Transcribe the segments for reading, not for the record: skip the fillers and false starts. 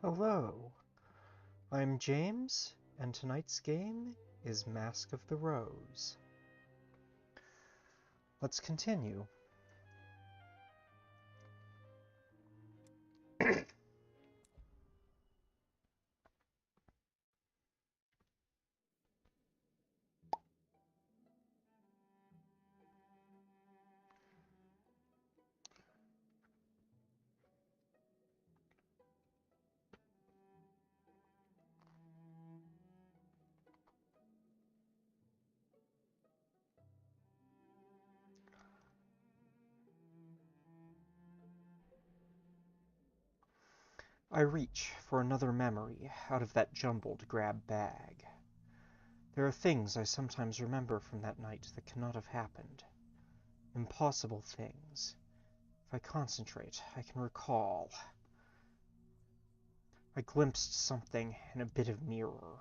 Hello, I'm James, and tonight's game is Mask of the Rose. Let's continue. I reach for another memory out of that jumbled grab bag. There are things I sometimes remember from that night that cannot have happened. Impossible things. If I concentrate, I can recall. I glimpsed something in a bit of mirror.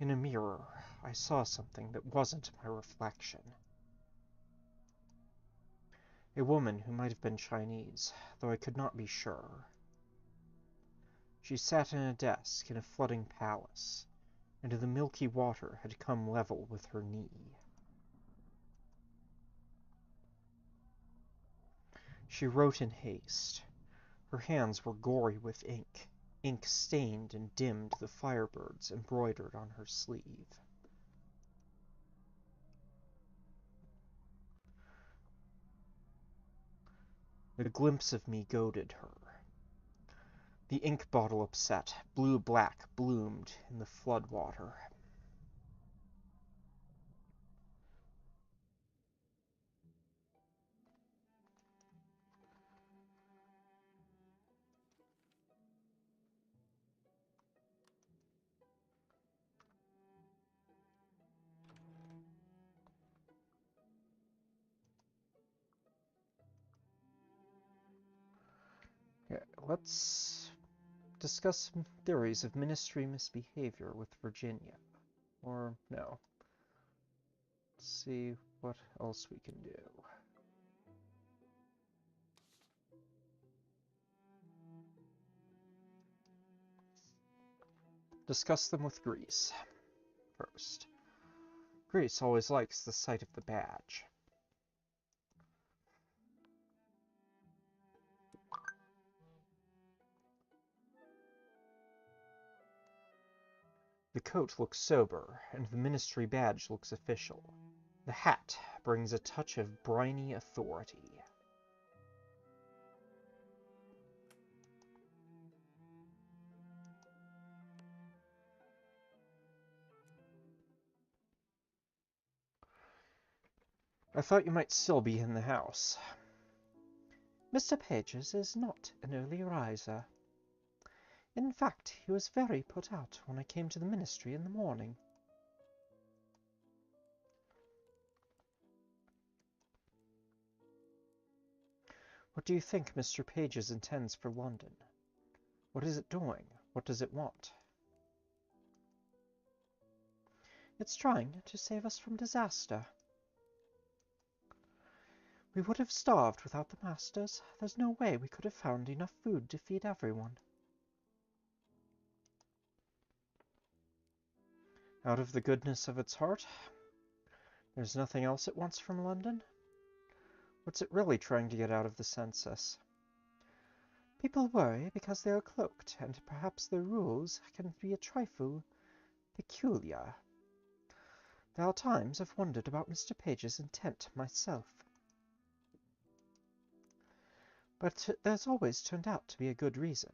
In a mirror, I saw something that wasn't my reflection. A woman who might have been Chinese, though I could not be sure. She sat in a desk in a flooding palace, and the milky water had come level with her knee. She wrote in haste. Her hands were gory with ink. Ink stained and dimmed the firebirds embroidered on her sleeve. A glimpse of me goaded her. The ink bottle upset, blue-black bloomed in the flood water. Yeah, let's discuss some theories of ministry misbehavior with Virginia. Or, no. Let's see what else we can do. Discuss them with Greece first. Greece always likes the sight of the badge. The coat looks sober, and the ministry badge looks official. The hat brings a touch of briny authority. I thought you might still be in the house. Mr. Pages is not an early riser. In fact, he was very put out when I came to the ministry in the morning. What do you think Mr. Pages intends for London? What is it doing? What does it want? It's trying to save us from disaster. We would have starved without the masters. There's no way we could have found enough food to feed everyone. Out of the goodness of its heart? There's nothing else it wants from London? What's it really trying to get out of the census? People worry because they are cloaked, and perhaps their rules can be a trifle peculiar. There are times I've wondered about Mr. Page's intent myself. But there's always turned out to be a good reason.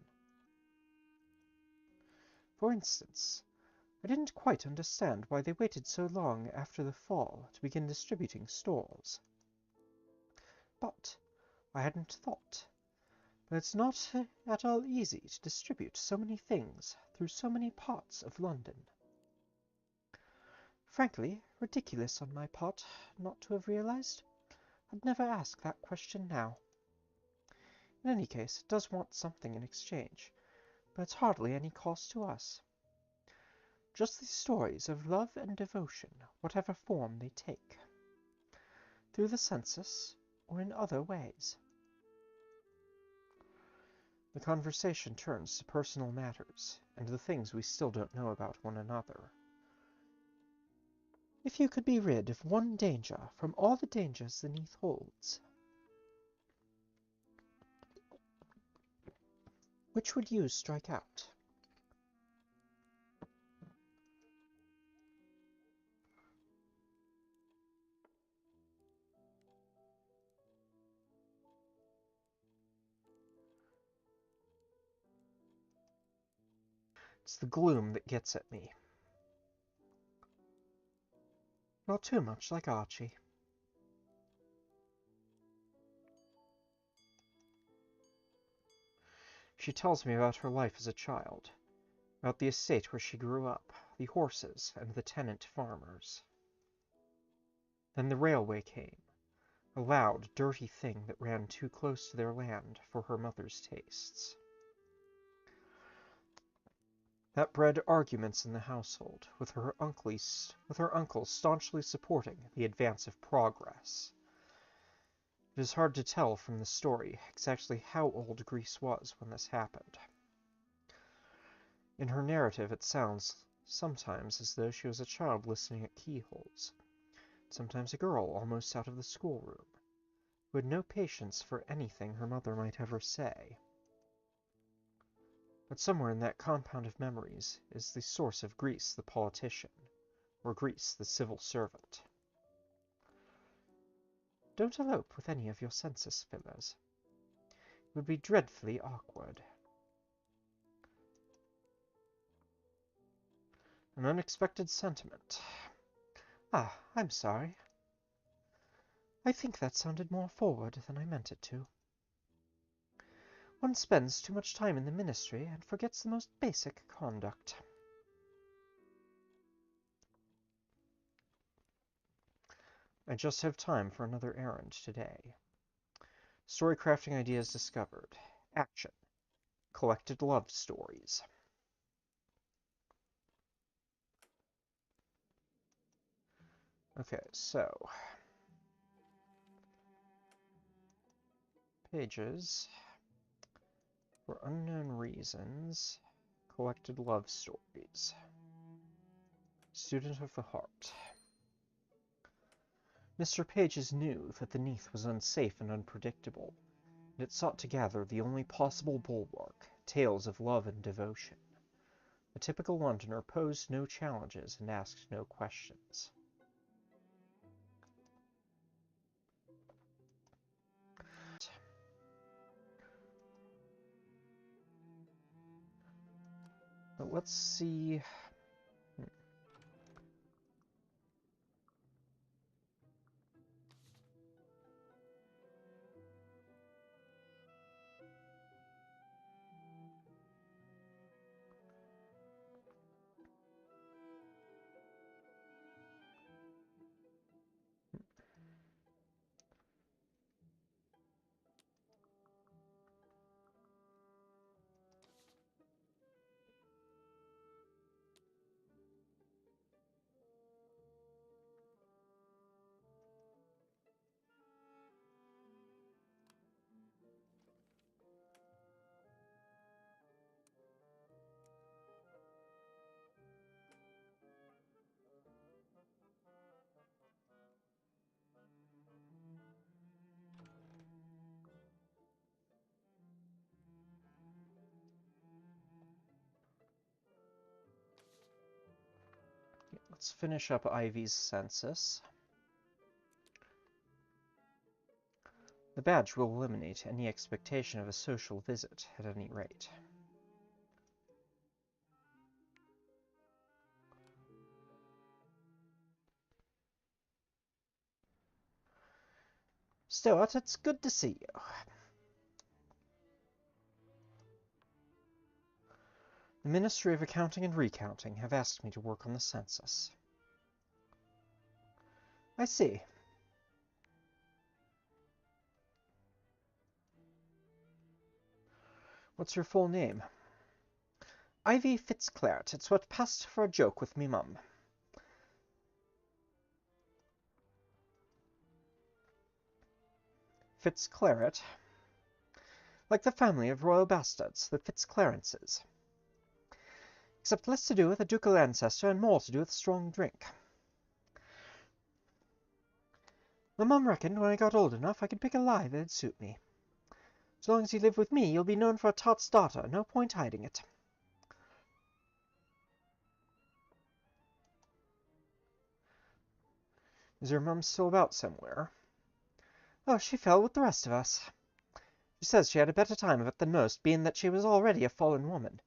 For instance, I didn't quite understand why they waited so long after the fall to begin distributing stores. But I hadn't thought. But it's not at all easy to distribute so many things through so many parts of London. Frankly, ridiculous on my part not to have realized. I'd never ask that question now. In any case, it does want something in exchange, but it's hardly any cost to us. Just these stories of love and devotion, whatever form they take, through the census or in other ways. The conversation turns to personal matters, and the things we still don't know about one another. If you could be rid of one danger from all the dangers the Neath holds, which would you strike out? It's the gloom that gets at me. Not too much like Archie. She tells me about her life as a child, about the estate where she grew up, the horses, and the tenant farmers. Then the railway came, a loud, dirty thing that ran too close to their land for her mother's tastes. That bred arguments in the household, with her uncle staunchly supporting the advance of progress. It is hard to tell from the story exactly how old Greece was when this happened. In her narrative it sounds sometimes as though she was a child listening at keyholes, sometimes a girl almost out of the schoolroom, who had no patience for anything her mother might ever say. But somewhere in that compound of memories is the source of Greece the politician, or Greece the civil servant. Don't elope with any of your census fillers. It would be dreadfully awkward. An unexpected sentiment. Ah, I'm sorry. I think that sounded more forward than I meant it to. One spends too much time in the ministry and forgets the most basic conduct. I just have time for another errand today. Story crafting ideas discovered. Action. Collected love stories. Okay, so pages for unknown reasons. Collected love stories. Student of the heart. Mr. Pages knew that the Neath was unsafe and unpredictable, and it sought to gather the only possible bulwark, tales of love and devotion. The typical Londoner posed no challenges and asked no questions. But let's see. Let's finish up Ivy's census. The badge will eliminate any expectation of a social visit, at any rate. Stuart, it's good to see you. The Ministry of Accounting and Recounting have asked me to work on the census. I see. What's your full name? Ivy Fitzclart. It's what passed for a joke with me mum. Fitzclart? like the family of royal bastards, the Fitzclarences. Except less to do with a ducal ancestor and more to do with strong drink. My mum reckoned when I got old enough I could pick a lie that'd suit me. As long as you live with me, you'll be known for a tot starter, no point hiding it. Is your mum still about somewhere? Oh, she fell with the rest of us. She says she had a better time of it than most, being that she was already a fallen woman.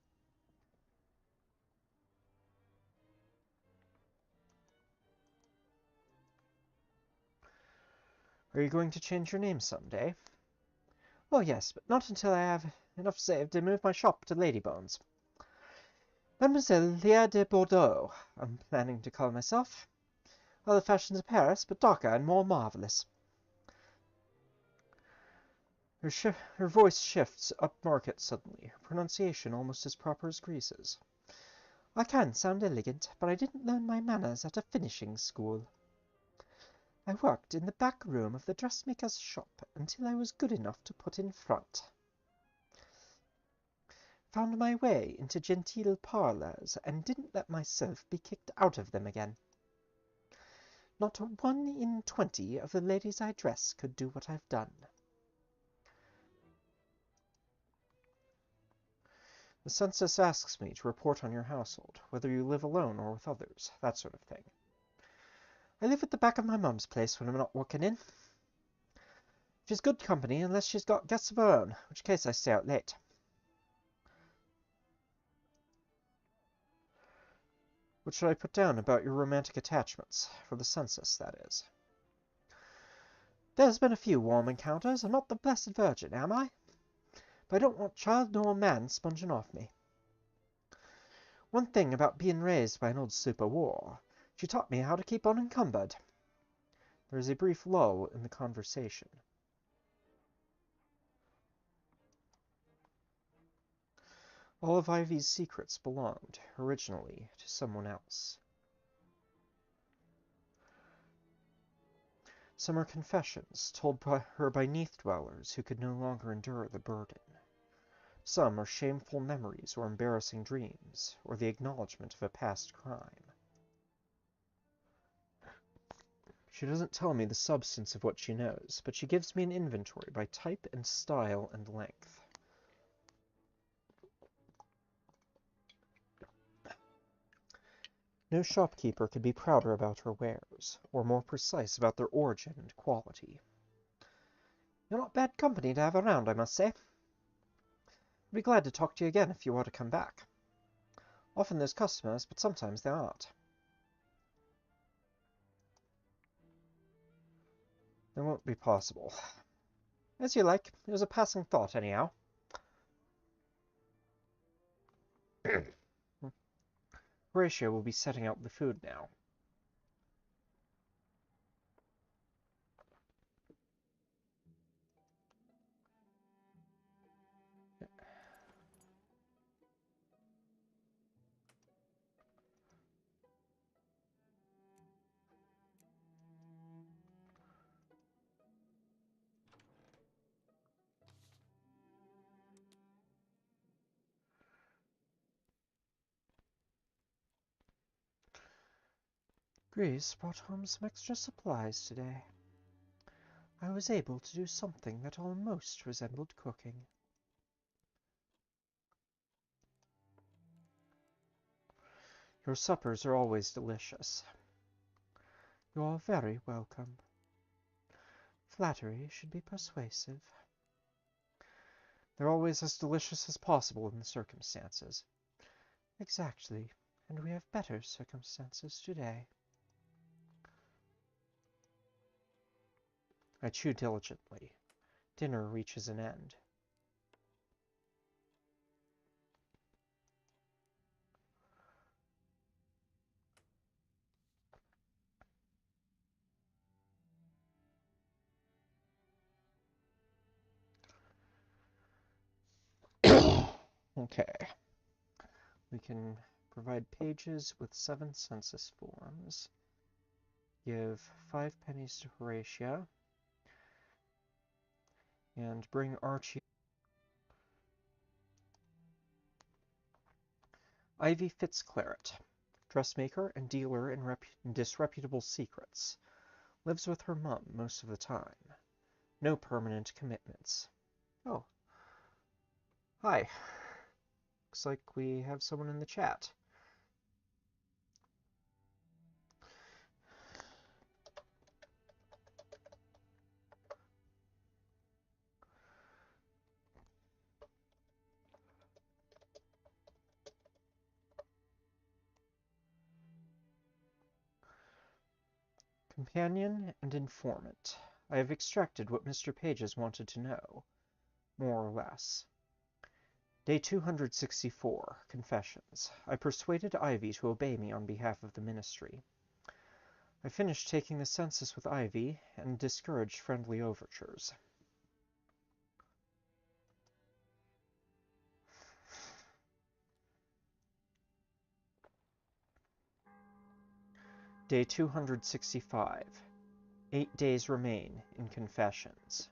Are you going to change your name someday? Oh yes, but not until I have enough saved to move my shop to Ladybones. Mademoiselle Leah de Bordeaux, I'm planning to call myself. All the fashions of Paris, but darker and more marvelous. Her voice shifts upmarket suddenly, her pronunciation almost as proper as Greece's. I can sound elegant, but I didn't learn my manners at a finishing school. I worked in the back room of the dressmaker's shop until I was good enough to put in front. Found my way into genteel parlours, and didn't let myself be kicked out of them again. Not 1 in 20 of the ladies I dress could do what I've done. The census asks me to report on your household, whether you live alone or with others, that sort of thing. I live at the back of my mum's place when I'm not working in. She's good company unless she's got guests of her own, in which case I stay out late. What should I put down about your romantic attachments? For the census, that is. There's been a few warm encounters. I'm not the Blessed Virgin, am I? But I don't want child nor man sponging off me. One thing about being raised by an old super war, she taught me how to keep unencumbered. There is a brief lull in the conversation. All of Ivy's secrets belonged, originally, to someone else. Some are confessions, told by her by Neath dwellers who could no longer endure the burden. Some are shameful memories or embarrassing dreams, or the acknowledgement of a past crime. She doesn't tell me the substance of what she knows, but she gives me an inventory by type and style and length. No shopkeeper could be prouder about her wares, or more precise about their origin and quality. You're not bad company to have around, I must say. I'd be glad to talk to you again if you were to come back. Often there's customers, but sometimes there aren't. It won't be possible. As you like. It was a passing thought, anyhow. Horatio will be setting out the food now. Grease brought home some extra supplies today. I was able to do something that almost resembled cooking. Your suppers are always delicious. You are very welcome. Flattery should be persuasive. They're always as delicious as possible in the circumstances. Exactly, and we have better circumstances today. I chew diligently. Dinner reaches an end. Okay. We can provide pages with 7 census forms. Give 5 pennies to Horatio. And bring Archie Ivy Fitzclarret, dressmaker and dealer in disreputable secrets. Lives with her mum most of the time. No permanent commitments. Oh, hi. Looks like we have someone in the chat. Companion and informant. I have extracted what Mr. Pages wanted to know, more or less. Day 264, Confessions. I persuaded Ivy to obey me on behalf of the Ministry. I finished taking the census with Ivy and discouraged friendly overtures. Day 265. 8 days remain in Confessions.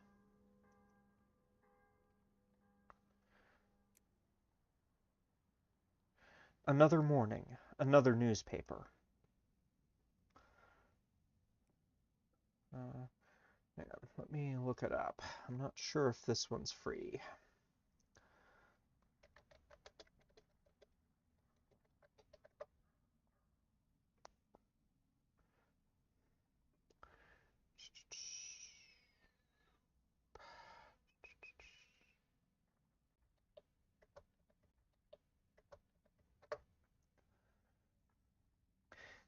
Another morning, another newspaper. Hang on, let me look it up. I'm not sure if this one's free.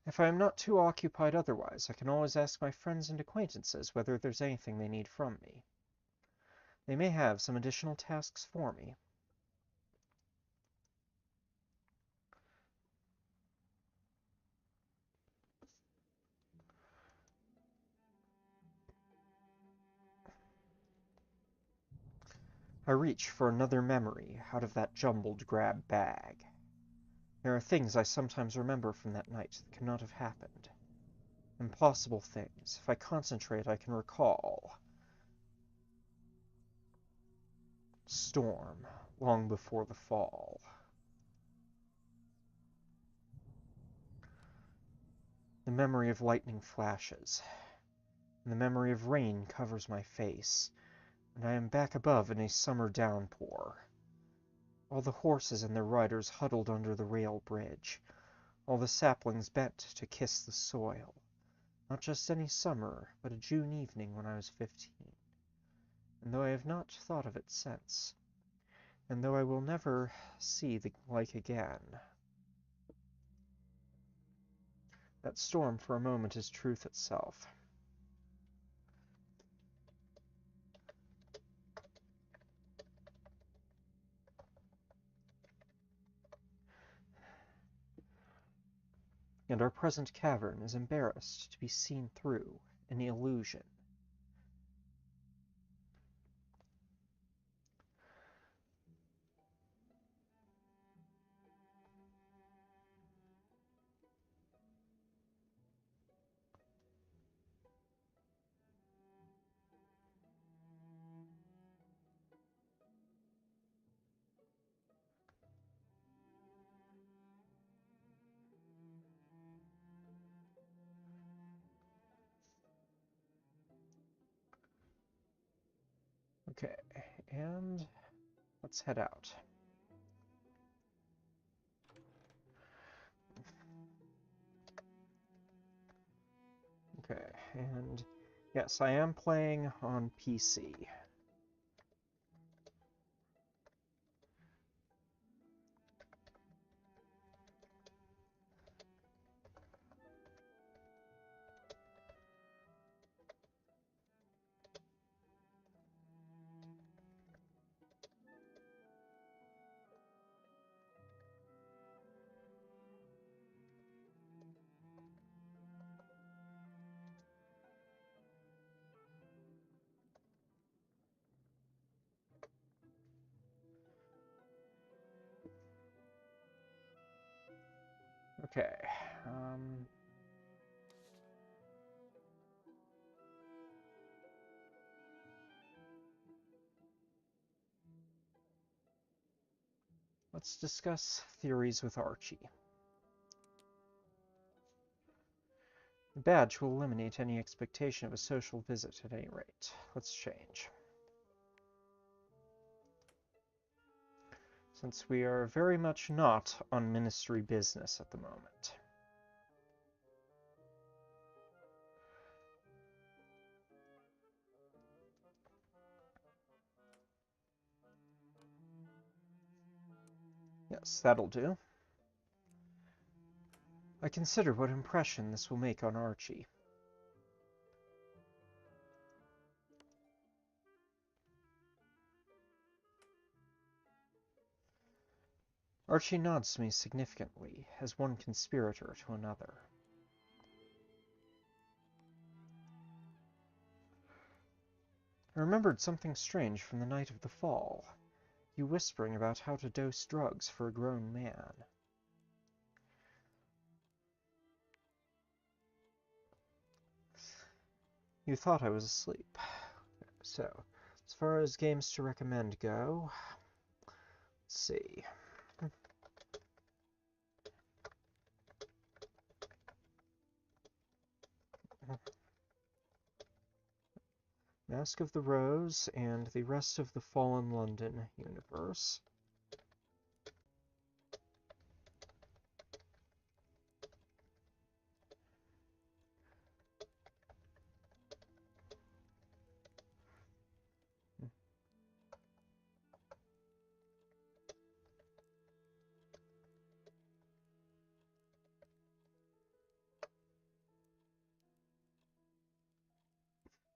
If I am not too occupied otherwise, I can always ask my friends and acquaintances whether there's anything they need from me. They may have some additional tasks for me. I reach for another memory out of that jumbled grab bag. There are things I sometimes remember from that night that cannot have happened. Impossible things. If I concentrate, I can recall. Storm, long before the fall. The memory of lightning flashes, and the memory of rain covers my face, and I am back above in a summer downpour. All the horses and their riders huddled under the rail bridge, all the saplings bent to kiss the soil. Not just any summer, but a June evening when I was 15. And though I have not thought of it since, and though I will never see the like again, that storm for a moment is truth itself. And our present cavern is embarrassed to be seen through an illusion. Okay, and let's head out. Okay, and yes, I am playing on PC. Okay, Let's discuss theories with Archie. The badge will eliminate any expectation of a social visit at any rate. Let's change. Since we are very much not on ministry business at the moment. Yes, that'll do. I consider what impression this will make on Archie. Archie nods to me significantly, as one conspirator to another. I remembered something strange from the night of the fall. You whispering about how to dose drugs for a grown man. You thought I was asleep. So, as far as games to recommend go, let's see. Mask of the Rose and the rest of the Fallen London universe.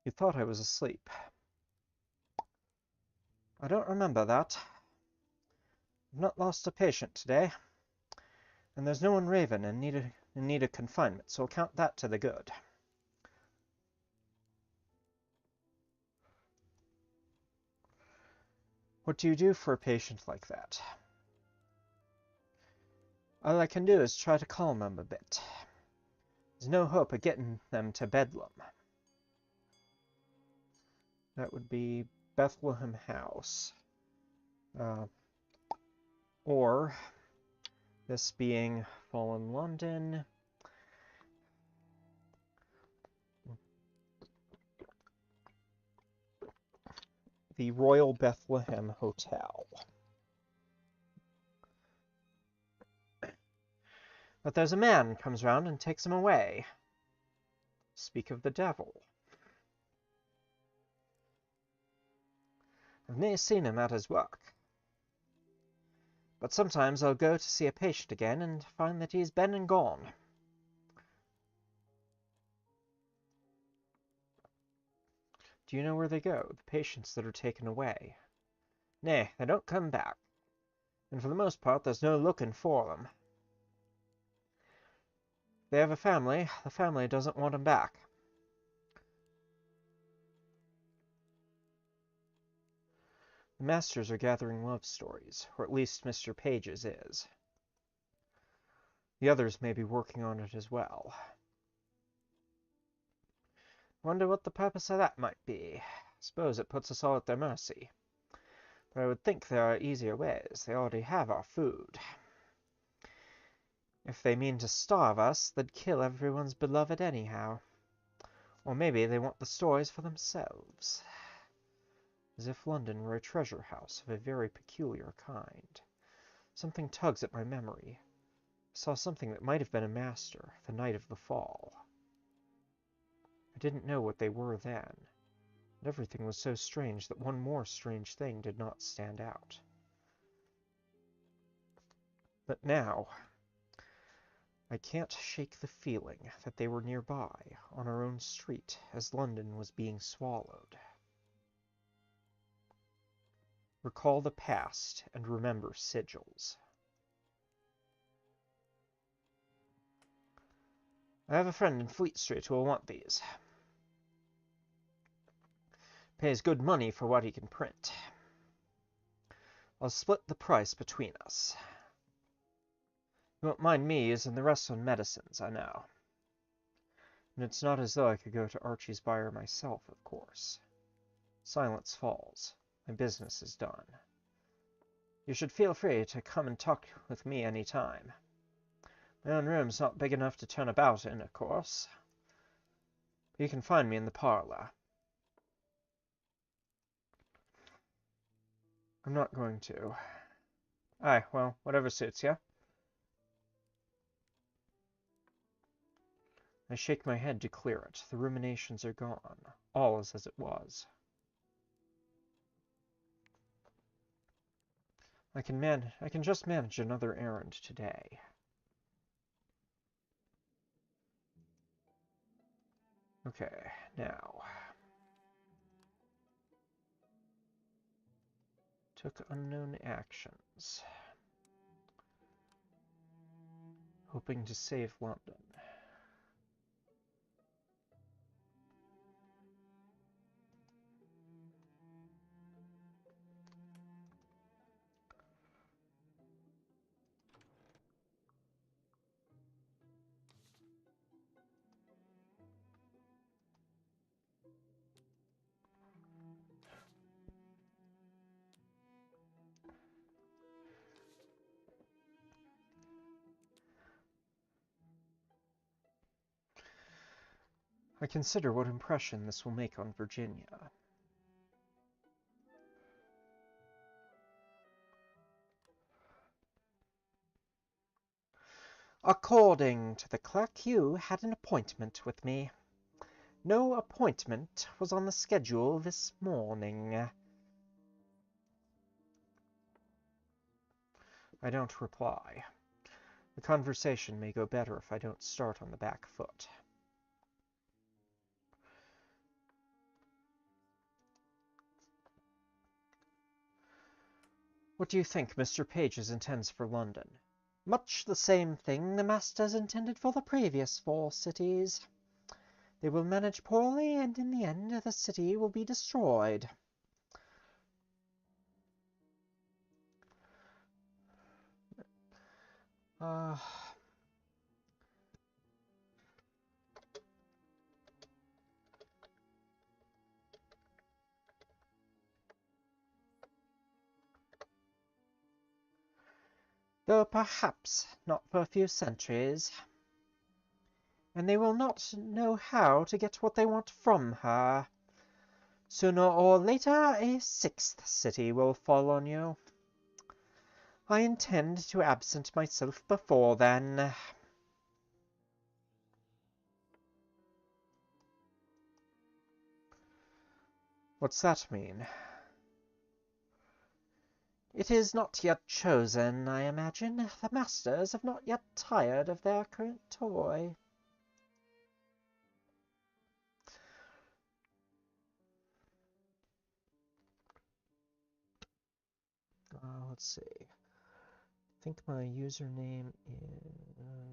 You thought I was asleep. I don't remember that. I've not lost a patient today. And there's no one raving in need of confinement, so I'll count that to the good. What do you do for a patient like that? All I can do is try to calm them a bit. There's no hope of getting them to Bedlam. That would be Bethlehem House. Or, this being Fallen London, the Royal Bethlehem Hotel. But there's a man comes round and takes him away. Speak of the devil. I've never seen him at his work. But sometimes I'll go to see a patient again and find that he's been and gone. Do you know where they go, the patients that are taken away? Nay, they don't come back. And for the most part, there's no looking for them. If they have a family, the family doesn't want them back. The masters are gathering love stories, or at least Mr. Page's is. The others may be working on it as well. Wonder what the purpose of that might be. Suppose it puts us all at their mercy. But I would think there are easier ways. They already have our food. If they mean to starve us, they'd kill everyone's beloved anyhow. Or maybe they want the stories for themselves. As if London were a treasure house of a very peculiar kind. Something tugs at my memory. I saw something that might have been a master, the night of the fall. I didn't know what they were then. And everything was so strange that one more strange thing did not stand out. But now, I can't shake the feeling that they were nearby, on our own street, as London was being swallowed. Recall the past and remember sigils. I have a friend in Fleet Street who will want these. Pays good money for what he can print. I'll split the price between us. You won't mind me using the rest on medicines, I know. And it's not as though I could go to Archie's buyer myself, of course. Silence falls. My business is done. You should feel free to come and talk with me any time. My own room's not big enough to turn about in, of course. You can find me in the parlor. I'm not going to. Aye, well, whatever suits you. I shake my head to clear it. The ruminations are gone. All is as it was. I can just manage another errand today. Okay, now. Took unknown actions. Hoping to save London. I consider what impression this will make on Virginia. According to the clerk, you had an appointment with me. No appointment was on the schedule this morning. I don't reply. The conversation may go better if I don't start on the back foot. What do you think Mr. Pages intends for London? Much the same thing the masters intended for the previous 4 cities. They will manage poorly, and in the end the city will be destroyed. Though perhaps not for a few centuries. And they will not know how to get what they want from her. Sooner or later, a 6th city will fall on you. I intend to absent myself before then. What's that mean? It is not yet chosen, I imagine. The masters have not yet tired of their current toy. Let's see. I think my username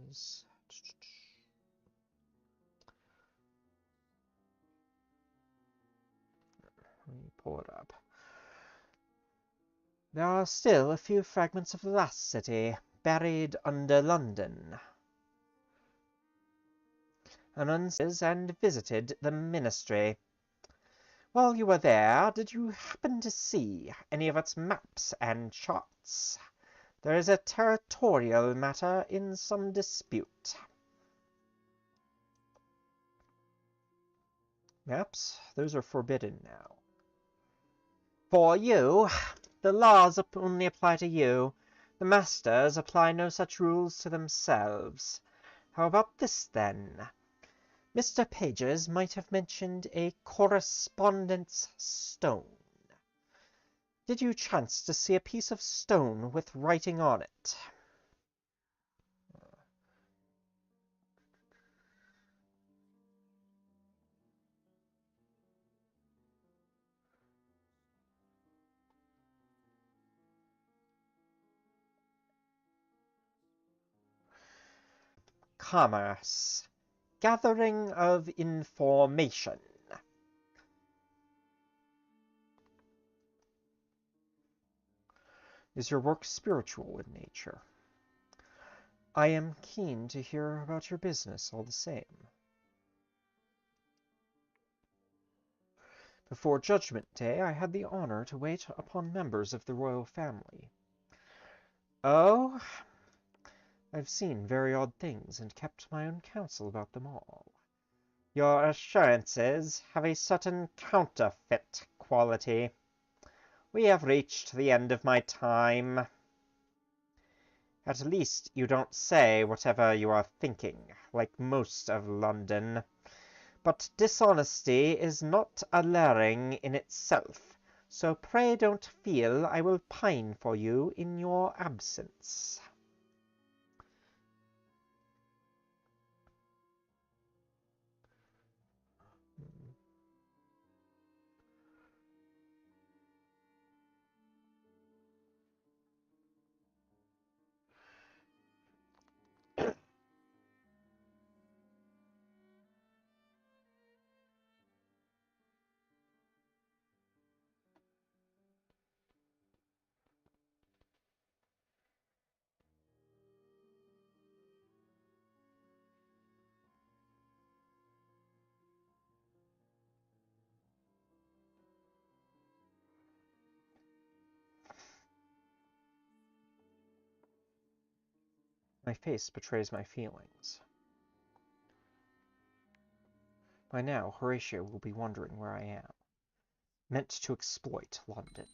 is... Let me pull it up. There are still a few fragments of the last city buried under London. And visited the ministry. While you were there, did you happen to see any of its maps and charts? There is a territorial matter in some dispute. Maps? Those are forbidden now. For you, the laws only apply to you. The masters apply no such rules to themselves. How about this, then? Mr. Pages might have mentioned a correspondence stone. Did you chance to see a piece of stone with writing on it? Commerce. Gathering of information. Is your work spiritual in nature? I am keen to hear about your business all the same. Before Judgment Day, I had the honor to wait upon members of the royal family. Oh, I've seen very odd things and kept my own counsel about them all. Your assurances have a certain counterfeit quality. We have reached the end of my time. At least you don't say whatever you are thinking, like most of London. But dishonesty is not alluring in itself, so pray don't feel I will pine for you in your absence. My face betrays my feelings. By now, Horatio will be wondering where I am. Meant to exploit London.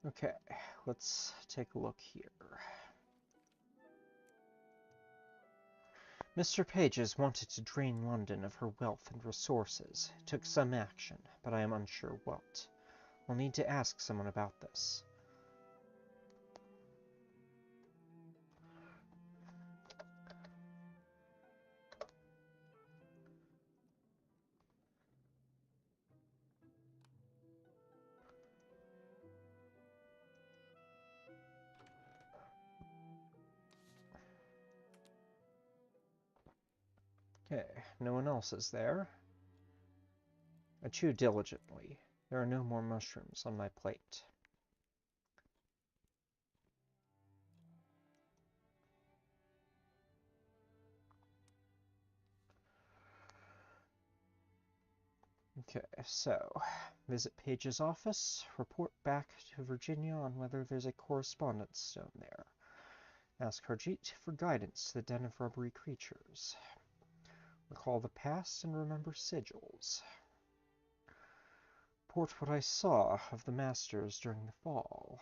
Okay, let's take a look here. Mr. Pages wanted to drain London of her wealth and resources. Took some action, but I am unsure what. I'll need to ask someone about this. Okay, no one else is there. I chew diligently. There are no more mushrooms on my plate. Okay, so visit Page's office, report back to Virginia on whether there's a correspondence stone there. Ask Harjeet for guidance to the den of rubbery creatures. Recall the past and remember sigils. Report what I saw of the masters during the fall.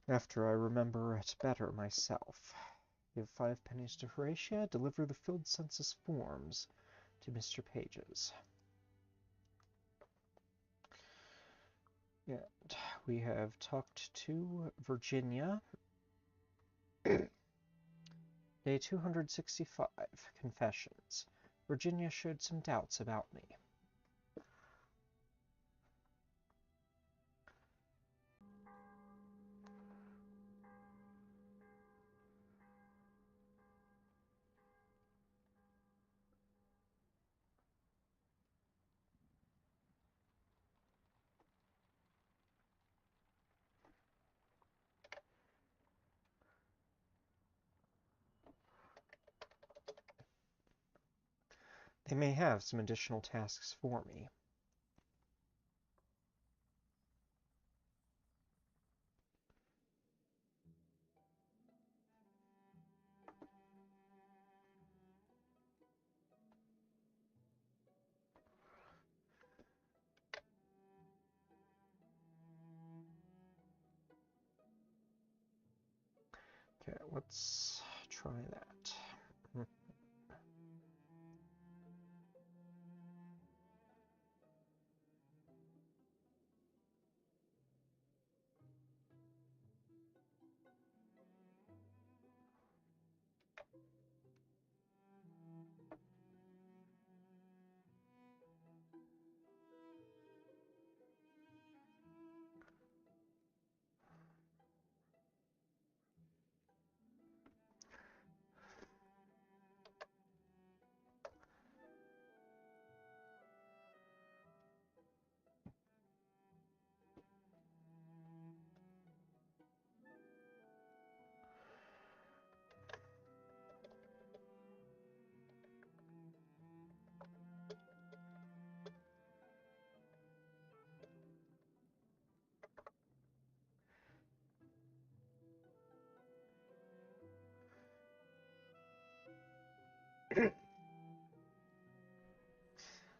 After I remember it better myself. Give 5 pennies to Horatia, deliver the filled census forms to Mr. Pages. And we have talked to Virginia. Day 265, Confessions. Virginia showed some doubts about me. They may have some additional tasks for me. Okay, let's try that.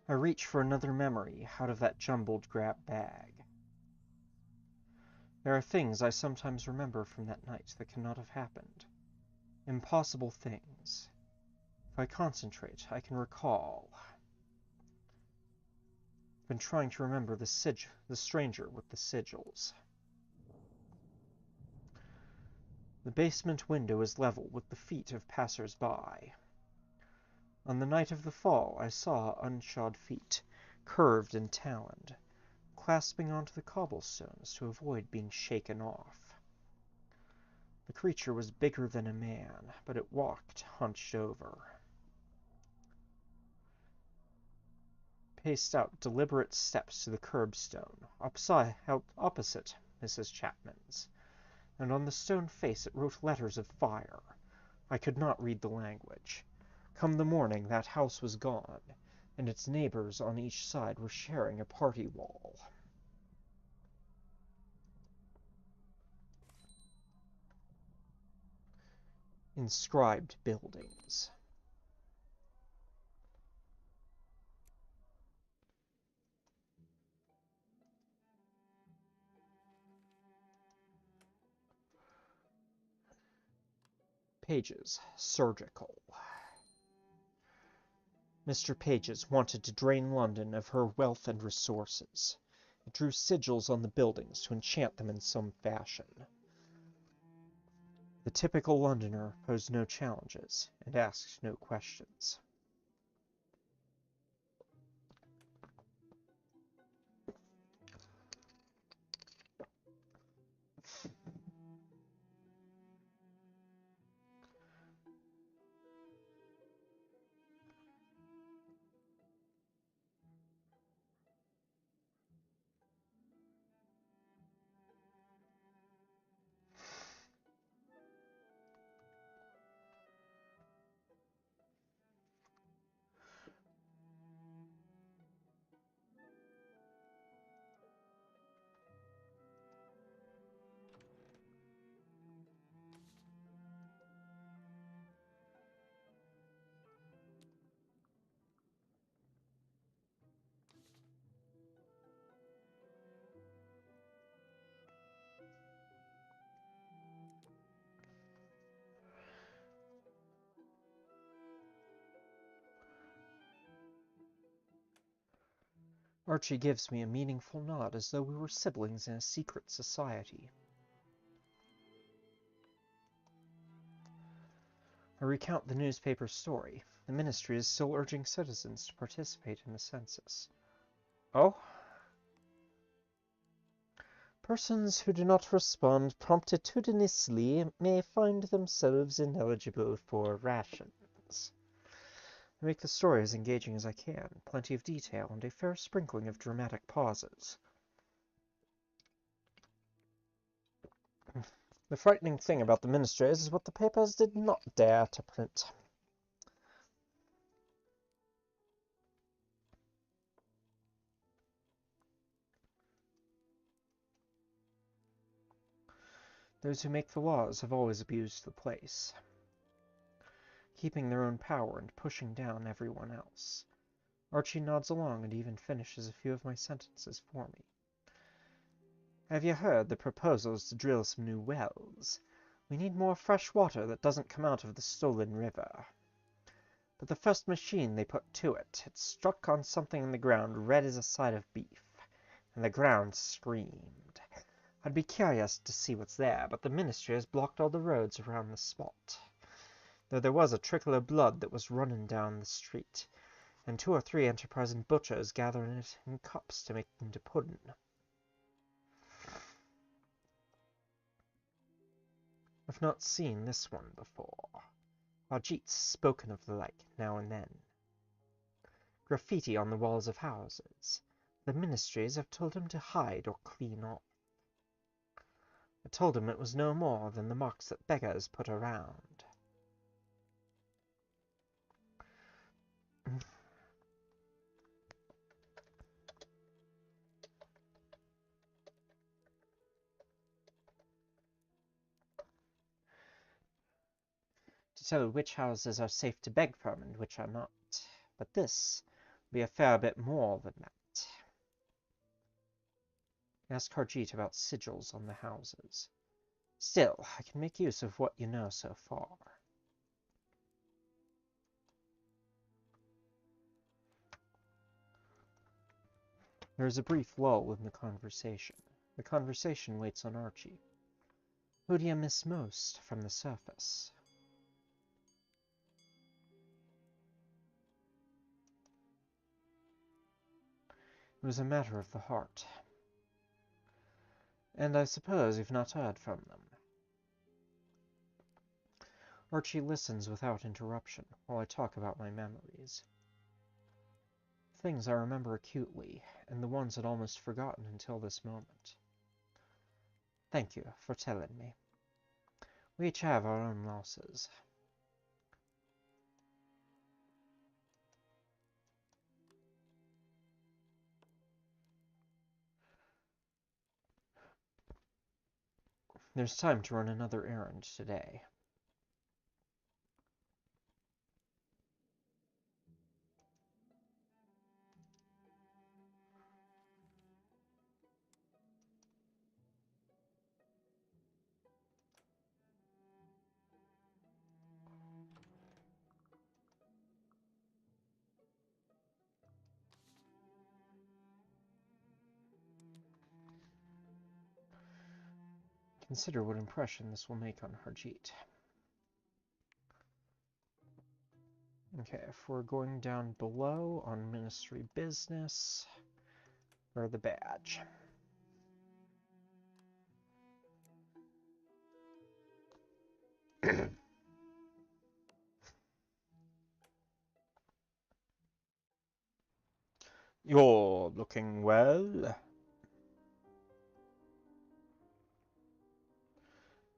I reach for another memory out of that jumbled grab bag. There are things I sometimes remember from that night that cannot have happened. Impossible things. If I concentrate, I can recall. I've been trying to remember the stranger with the sigils. The basement window is level with the feet of passers-by. On the night of the fall, I saw unshod feet, curved and taloned, clasping onto the cobblestones to avoid being shaken off. The creature was bigger than a man, but it walked hunched over. Paced out deliberate steps to the curbstone, opposite Mrs. Chapman's, and on the stone face it wrote letters of fire. I could not read the language. Come the morning, that house was gone, and its neighbors on each side were sharing a party wall. Inscribed buildings. Pages, surgical. Mr. Pages wanted to drain London of her wealth and resources. It drew sigils on the buildings to enchant them in some fashion. The typical Londoner posed no challenges and asked no questions. Archie gives me a meaningful nod as though we were siblings in a secret society. I recount the newspaper story. The ministry is still urging citizens to participate in the census. Oh? Persons who do not respond promptitudinously may find themselves ineligible for rations. I make the story as engaging as I can, plenty of detail, and a fair sprinkling of dramatic pauses. The frightening thing about the ministry is what the papers did not dare to print. Those who make the laws have always abused the place, keeping their own power and pushing down everyone else. Archie nods along and even finishes a few of my sentences for me. Have you heard the proposals to drill some new wells? We need more fresh water that doesn't come out of the stolen river. But the first machine they put to it, it struck on something in the ground red as a side of beef, and the ground screamed. I'd be curious to see what's there, but the ministry has blocked all the roads around the spot. Though there was a trickle of blood that was running down the street, and 2 or 3 enterprising butchers gathering it in cups to make into pudding. I've not seen this one before. Ajit's spoken of the like now and then. Graffiti on the walls of houses. The ministries have told him to hide or clean off. I told him it was no more than the marks that beggars put around. To tell which houses are safe to beg from and which are not. But this will be a fair bit more than that. Ask Harjeet about sigils on the houses. Still, I can make use of what you know so far. There is a brief lull in the conversation. The conversation waits on Archie. Who do you miss most from the surface? It was a matter of the heart. And I suppose you've not heard from them. Archie listens without interruption while I talk about my memories. Things I remember acutely, and the ones I'd almost forgotten until this moment. Thank you for telling me. We each have our own losses. There's time to run another errand today. Consider what impression this will make on Harjeet. Okay, if we're going down below on ministry business, or the badge. You're looking well.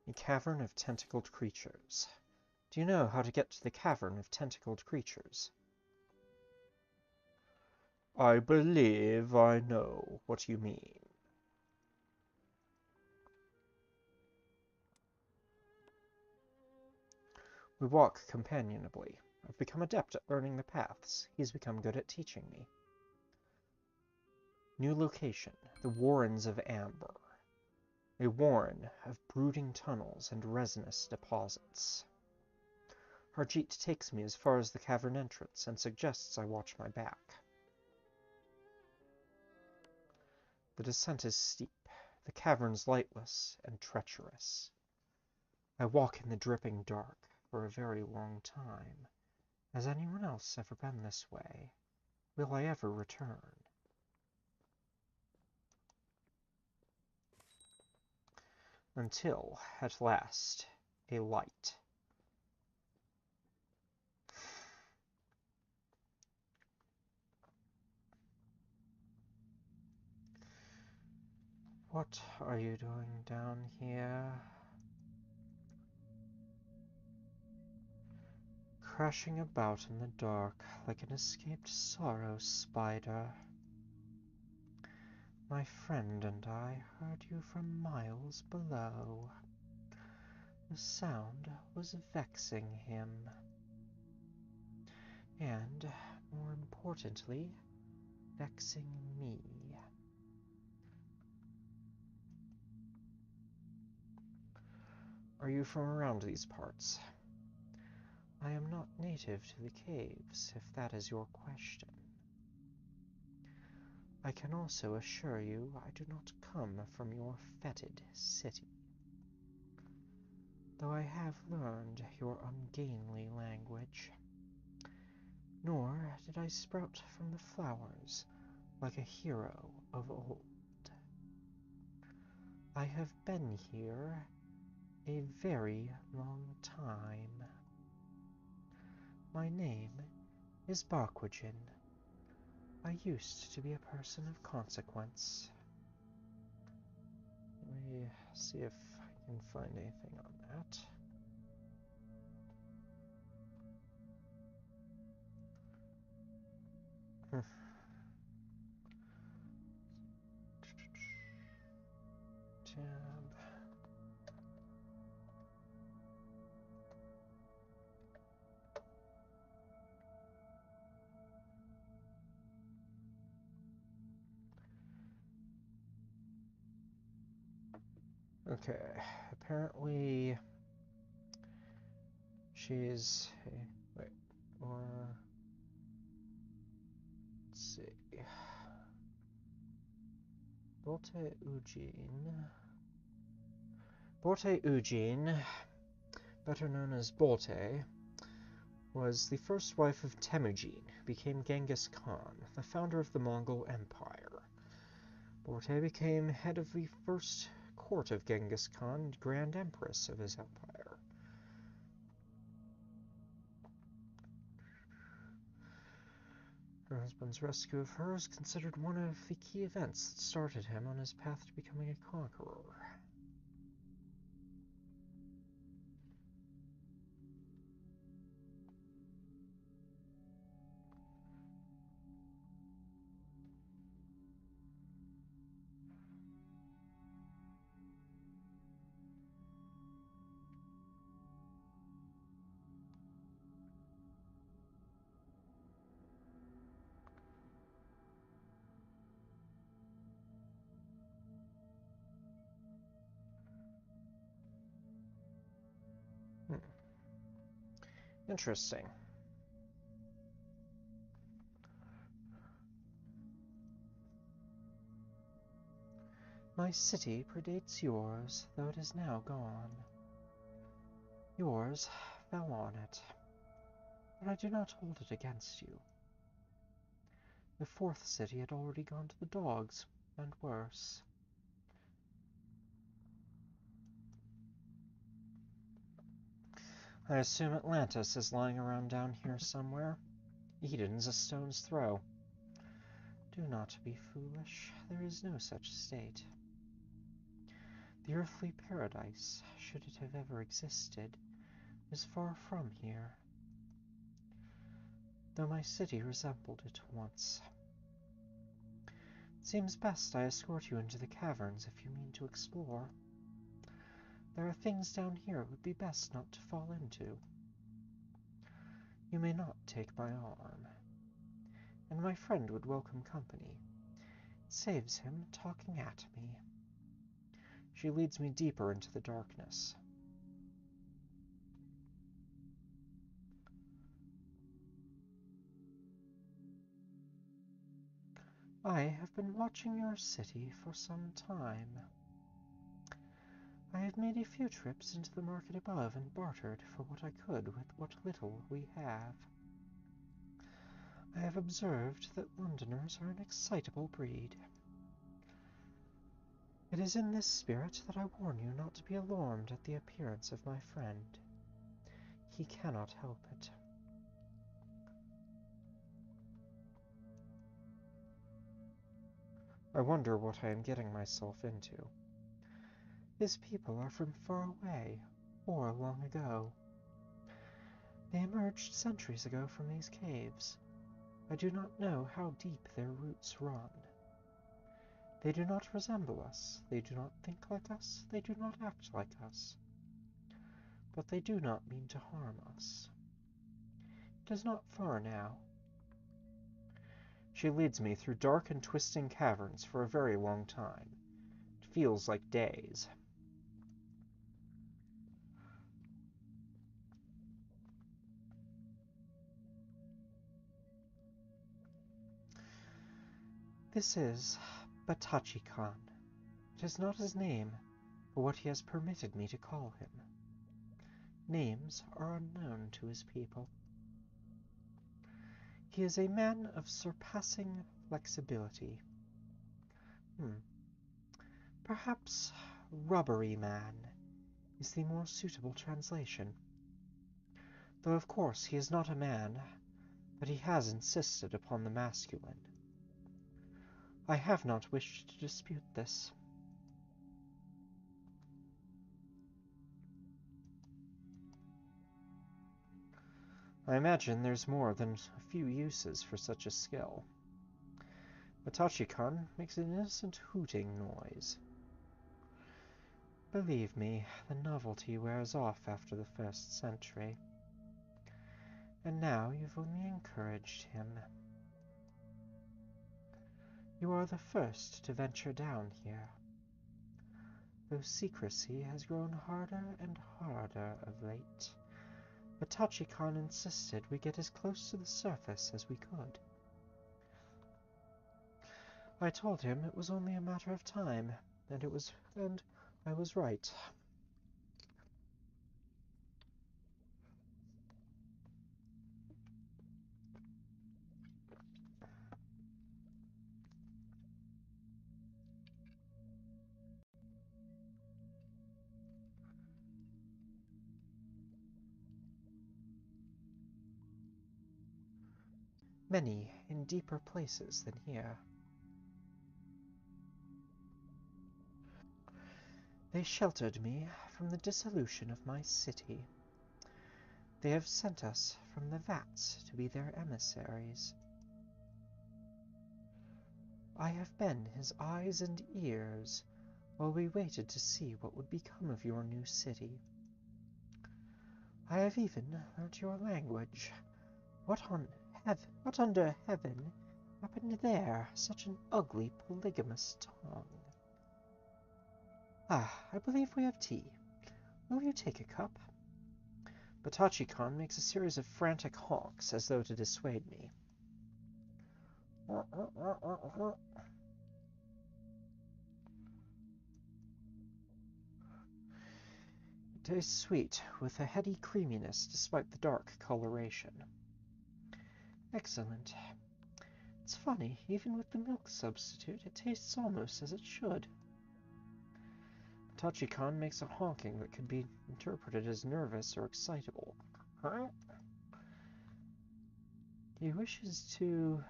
A cavern of tentacled creatures. Do you know how to get to the cavern of tentacled creatures? I believe I know what you mean. We walk companionably. I've become adept at learning the paths. He's become good at teaching me. New location, the Warrens of Amber. A warren of brooding tunnels and resinous deposits. Harjeet takes me as far as the cavern entrance and suggests I watch my back. The descent is steep, the caverns lightless and treacherous. I walk in the dripping dark for a very long time. Has anyone else ever been this way? Will I ever return? Until, at last, a light. What are you doing down here? Crashing about in the dark like an escaped sorrow spider. My friend and I heard you from miles below. The sound was vexing him. And, more importantly, vexing me. Are you from around these parts? I am not native to the caves, if that is your question. I can also assure you I do not come from your fetid city. Though I have learned your ungainly language. Nor did I sprout from the flowers like a hero of old. I have been here a very long time. My name is Barquagin. I used to be a person of consequence. Let me see if I can find anything on that. Tab. Okay, apparently she's wait, or let's see. Bolte Ugin, better known as Bolte, was the first wife of Temujin, who became Genghis Khan, the founder of the Mongol Empire. Bolte became head of the first court of Genghis Khan and Grand Empress of his empire. Her husband's rescue of her is considered one of the key events that started him on his path to becoming a conqueror. Interesting. My city predates yours, though it is now gone. Yours fell on it, but I do not hold it against you. The fourth city had already gone to the dogs, and worse. I assume Atlantis is lying around down here somewhere. Eden's a stone's throw. Do not be foolish. There is no such state. The earthly paradise, should it have ever existed, is far from here, though my city resembled it once. It seems best I escort you into the caverns if you mean to explore. There are things down here it would be best not to fall into. You may not take my arm, and my friend would welcome company. It saves him talking at me. She leads me deeper into the darkness. I have been watching your city for some time. I have made a few trips into the market above and bartered for what I could with what little we have. I have observed that Londoners are an excitable breed. It is in this spirit that I warn you not to be alarmed at the appearance of my friend. He cannot help it. I wonder what I am getting myself into. His people are from far away, or long ago. They emerged centuries ago from these caves. I do not know how deep their roots run. They do not resemble us, they do not think like us, they do not act like us. But they do not mean to harm us. It is not far now. She leads me through dark and twisting caverns for a very long time. It feels like days. This is Batachi-Khan. It is not his name, but what he has permitted me to call him. Names are unknown to his people. He is a man of surpassing flexibility. Perhaps rubbery man is the more suitable translation. Though of course he is not a man, but he has insisted upon the masculine. I have not wished to dispute this. I imagine there's more than a few uses for such a skill. Batachi-Khan makes an innocent hooting noise. Believe me, the novelty wears off after the first century. And now you've only encouraged him. You are the first to venture down here. though secrecy has grown harder and harder of late. But Tachikon insisted we get as close to the surface as we could. I told him it was only a matter of time, and I was right. Many in deeper places than here. They sheltered me from the dissolution of my city. They have sent us from the vats to be their emissaries. I have been his eyes and ears while we waited to see what would become of your new city. I have even learnt your language. What under heaven happened there? Such an ugly, polygamous tongue. I believe we have tea. Will you take a cup? But Tachikon makes a series of frantic honks as though to dissuade me. It tastes sweet, with a heady creaminess despite the dark coloration. Excellent. It's funny, even with the milk substitute, it tastes almost as it should. Tachikon makes a honking that could be interpreted as nervous or excitable. He wishes to...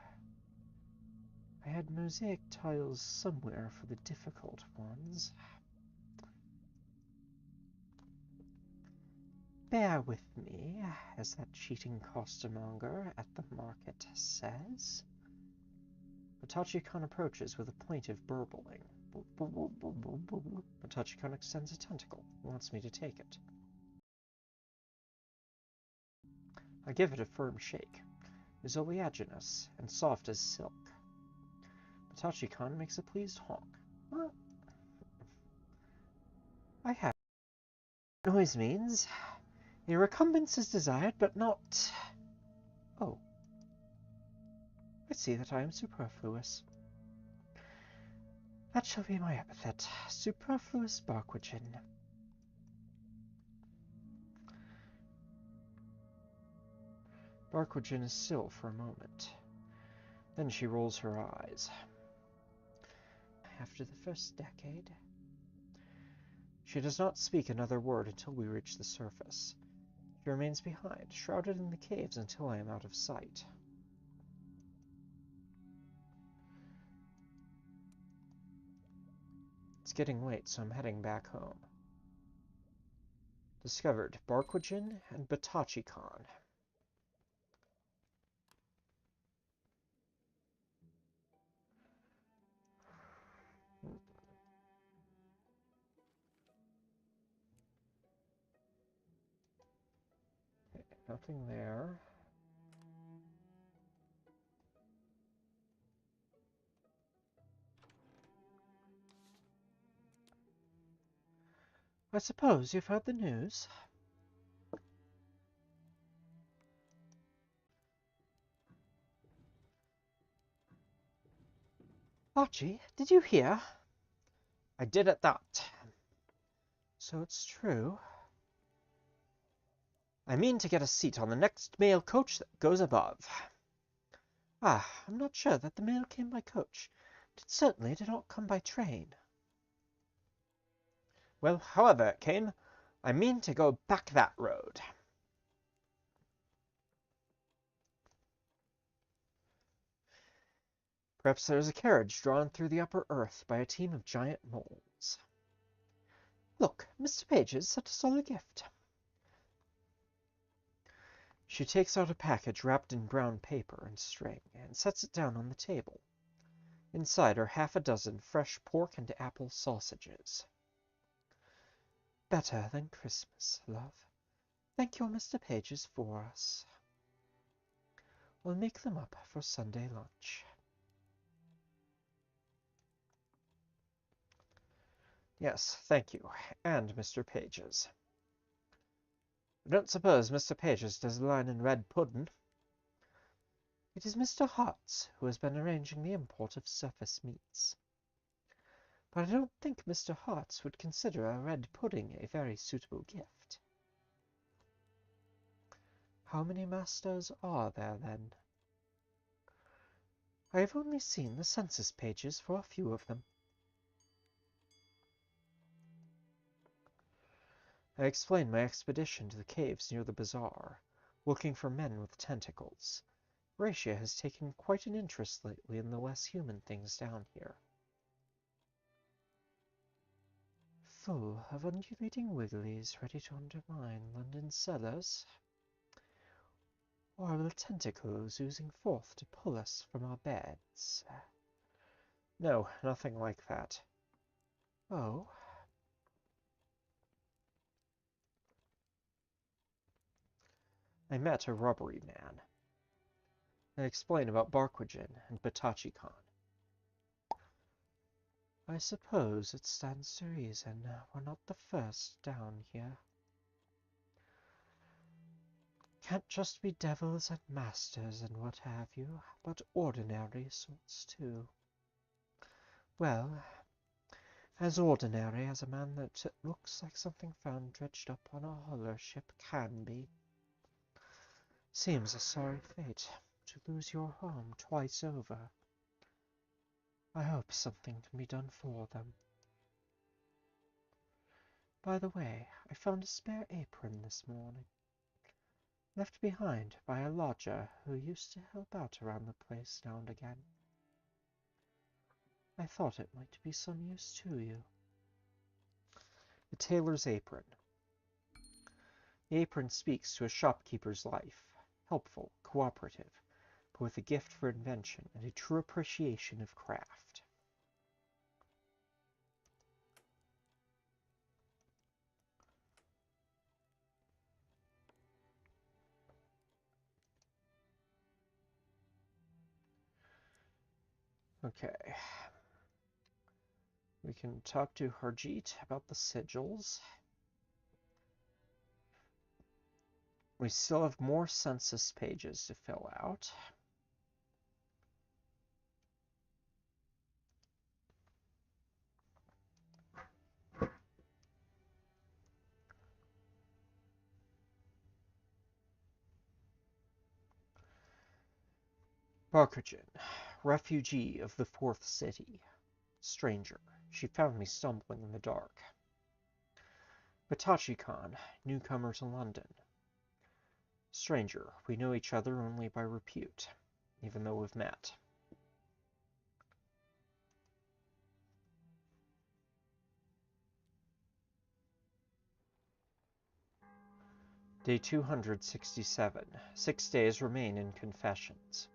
I had mosaic tiles somewhere for the difficult ones. Bear with me, as that cheating costermonger at the market says. Tachikon approaches with a plaintive burbling. Tachikon extends a tentacle, wants me to take it. I give it a firm shake. It is oleaginous and soft as silk. Tachikon makes a pleased honk. I have. Noise means a recumbence is desired, but not... Oh. I see that I am superfluous. That shall be my epithet. Superfluous Barquichin. Barquichin is still for a moment. Then she rolls her eyes. After the first decade... She does not speak another word until we reach the surface. She remains behind, shrouded in the caves until I am out of sight. It's getting late, so I'm heading back home. Discovered Barquichin and Batachikon. Nothing there. I suppose you've heard the news? Archie, did you hear? I did at that. So it's true. I mean to get a seat on the next mail coach that goes above. I'm not sure that the mail came by coach. It certainly did not come by train. Well, however it came, I mean to go back that road. Perhaps there is a carriage drawn through the upper earth by a team of giant moles. Look, Mr. Page has sent us all a gift. She takes out a package wrapped in brown paper and string and sets it down on the table. Inside are half a dozen fresh pork and apple sausages. Better than Christmas, love. Thank your Mr. Pages for us. We'll make them up for Sunday lunch. Yes, thank you. And Mr. Page's. I don't suppose Mr. Page's does a line in red pudding. It is Mr. Hart's who has been arranging the import of surface meats. But I don't think Mr. Hart's would consider a red pudding a very suitable gift. How many masters are there, then? I have only seen the census pages for a few of them. I explained my expedition to the caves near the bazaar, looking for men with tentacles. Horatia has taken quite an interest lately in the less human things down here. Full of undulating wigglies ready to undermine London cellars? Or the tentacles oozing forth to pull us from our beds? No, nothing like that. Oh? I met a rubbery man. I explained about Barquagen and Batachi-Khan. I suppose it stands to reason we're not the first down here. Can't just be devils and masters and what have you, but ordinary sorts too. Well, as ordinary as a man that looks like something found dredged up on a hauler ship can be. Seems a sorry fate to lose your home twice over. I hope something can be done for them. By the way, I found a spare apron this morning, left behind by a lodger who used to help out around the place now and again. I thought it might be some use to you. The tailor's apron. The apron speaks to a shopkeeper's life, helpful, cooperative, but with a gift for invention and a true appreciation of craft. Okay. We can talk to Harjeet about the sigils. We still have more census pages to fill out. Barkajan, refugee of the Fourth City. Stranger, she found me stumbling in the dark. Batachi-Khan, newcomer to London. Stranger, we know each other only by repute, even though we've met. Day 267. 6 days remain in confessions.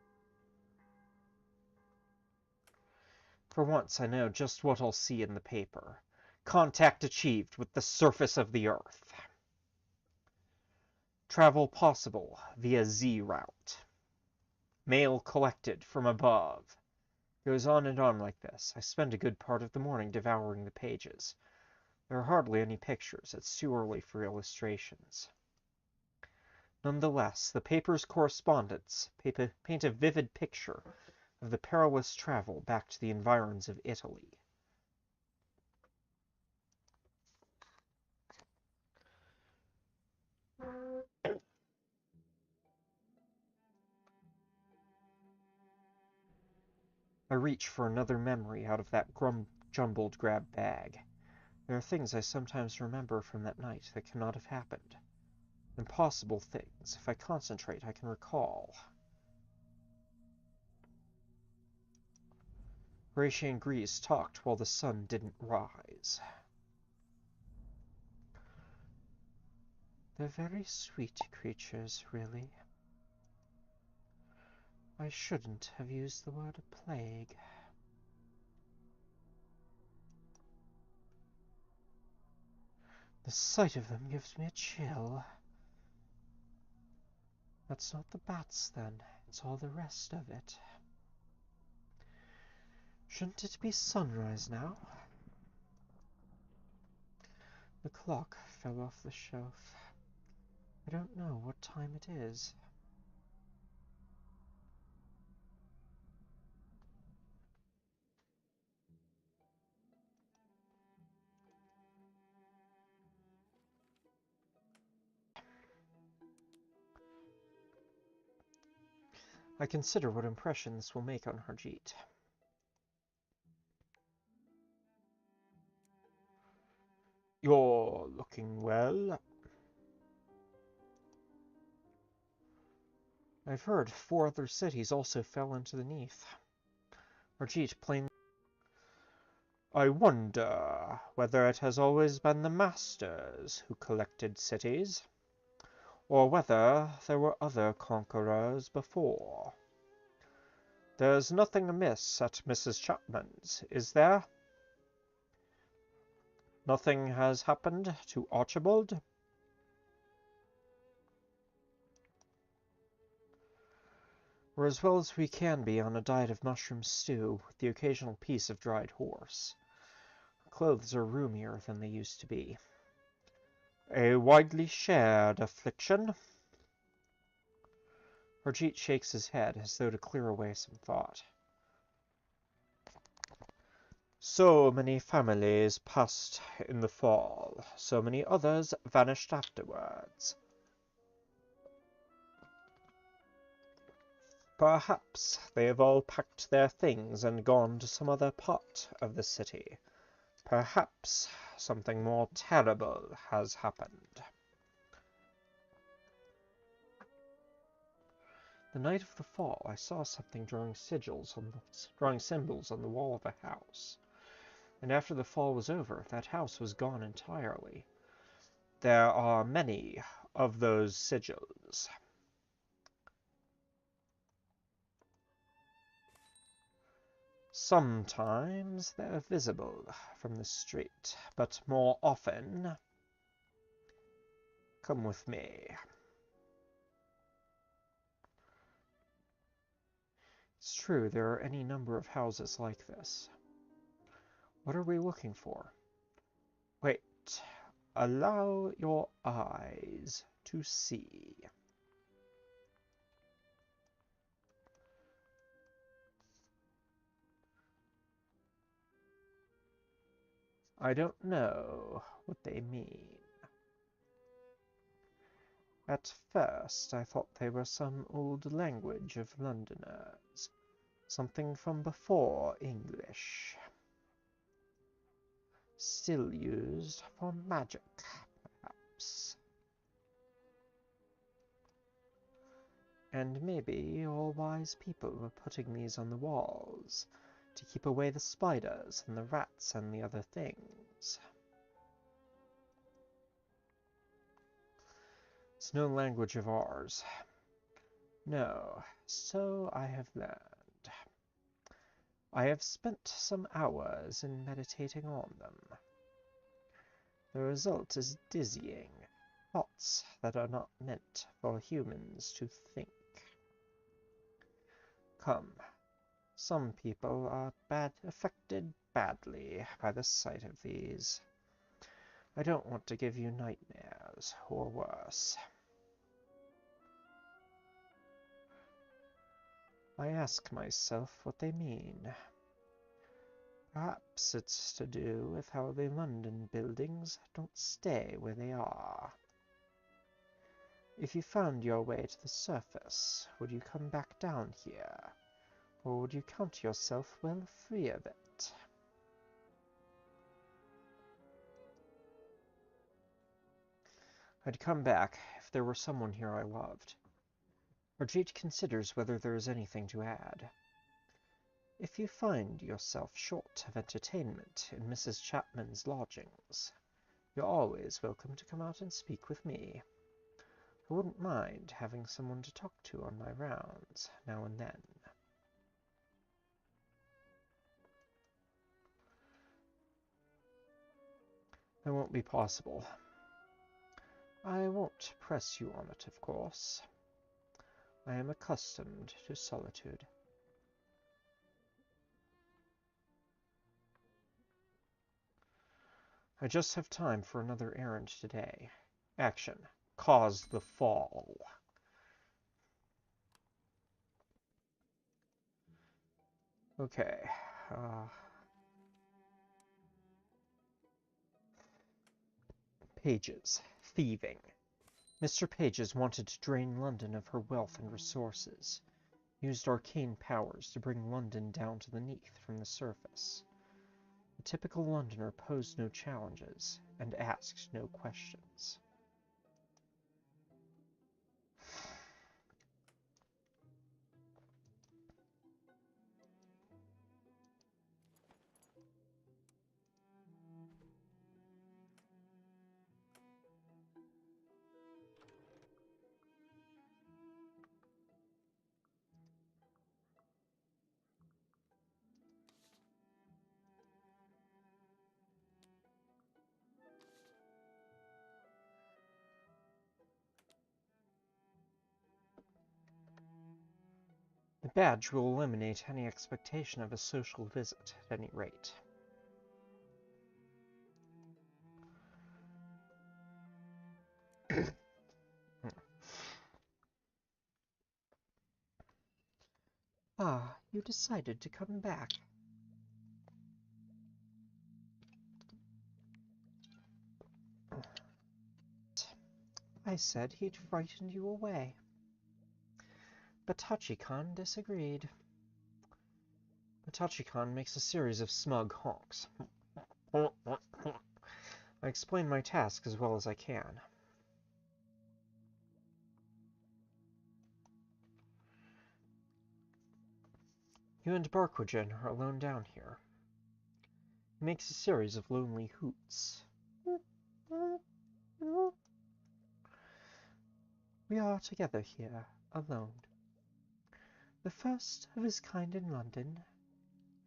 For once I know just what I'll see in the paper. Contact achieved with the surface of the Earth. Travel possible via Z route. Mail collected from above. Goes on and on like this. I spend a good part of the morning devouring the pages. There are hardly any pictures. It's too early for illustrations. Nonetheless, the paper's correspondents paint a vivid picture of the perilous travel back to the environs of Italy. I reach for another memory out of that jumbled grab bag. There are things I sometimes remember from that night that cannot have happened. Impossible things. If I concentrate, I can recall. Horatia and Grease talked while the sun didn't rise. They're very sweet creatures, really. I shouldn't have used the word plague. The sight of them gives me a chill. That's not the bats, then. It's all the rest of it. Shouldn't it be sunrise now? The clock fell off the shelf. I don't know what time it is. I consider what impression this will make on Harjeet. You're looking well. I've heard 4 other cities also fell into the Neath. Harjeet plainly... I wonder whether it has always been the masters who collected cities, or whether there were other conquerors before. There's nothing amiss at Mrs. Chapman's, is there? Nothing has happened to Archibald? We're as well as we can be on a diet of mushroom stew, with the occasional piece of dried horse. Our clothes are roomier than they used to be. A widely shared affliction? Harjeet shakes his head as though to clear away some thought. So many families passed in the fall, so many others vanished afterwards. Perhaps they have all packed their things and gone to some other part of the city. Perhaps something more terrible has happened. The night of the fall, I saw something drawing symbols on the wall of a house. And after the fall was over, that house was gone entirely. There are many of those sigils. Sometimes they're visible from the street, but more often... Come with me. It's true, there are any number of houses like this. What are we looking for? Wait. Allow your eyes to see. I don't know what they mean. At first I thought they were some old language of Londoners, something from before English, still used for magic, perhaps. And maybe all wise people were putting these on the walls to keep away the spiders and the rats and the other things. It's no language of ours. No, so I have learned. I have spent some hours in meditating on them. The result is dizzying, thoughts that are not meant for humans to think. Come, some people are affected badly by the sight of these. I don't want to give you nightmares, or worse. I ask myself what they mean. Perhaps it's to do with how the London buildings don't stay where they are. If you found your way to the surface, would you come back down here? Or would you count yourself well free of it? I'd come back if there were someone here I loved. Harjeet considers whether there is anything to add. If you find yourself short of entertainment in Mrs. Chapman's lodgings, you're always welcome to come out and speak with me. I wouldn't mind having someone to talk to on my rounds, now and then. That won't be possible. I won't press you on it, of course. I am accustomed to solitude. I just have time for another errand today. Action. Cause the fall. Okay. Pages. Thieving. Mr. Pages wanted to drain London of her wealth and resources. Used arcane powers to bring London down to the Neath from the surface. The typical Londoner posed no challenges and asked no questions. The badge will eliminate any expectation of a social visit, at any rate. Ah, you decided to come back. I said he'd frightened you away. But Tachikon disagreed. Tachikon makes a series of smug honks. I explain my task as well as I can. You and Barquogen are alone down here. He makes a series of lonely hoots. We are together here, alone. The first of his kind in London,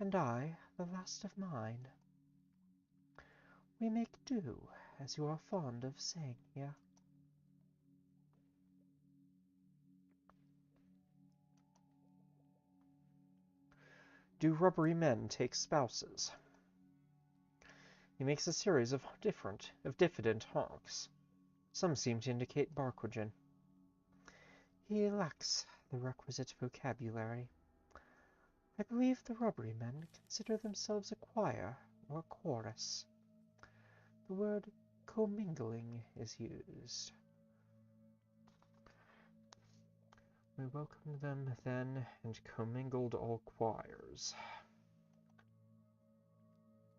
and I the last of mine. We make do, as you are fond of saying here. Do rubbery men take spouses? He makes a series of diffident honks. Some seem to indicate Barquogen. He lacks the requisite vocabulary. I believe the rubbery men consider themselves a choir or a chorus. The word commingling is used. We welcomed them then and commingled all choirs.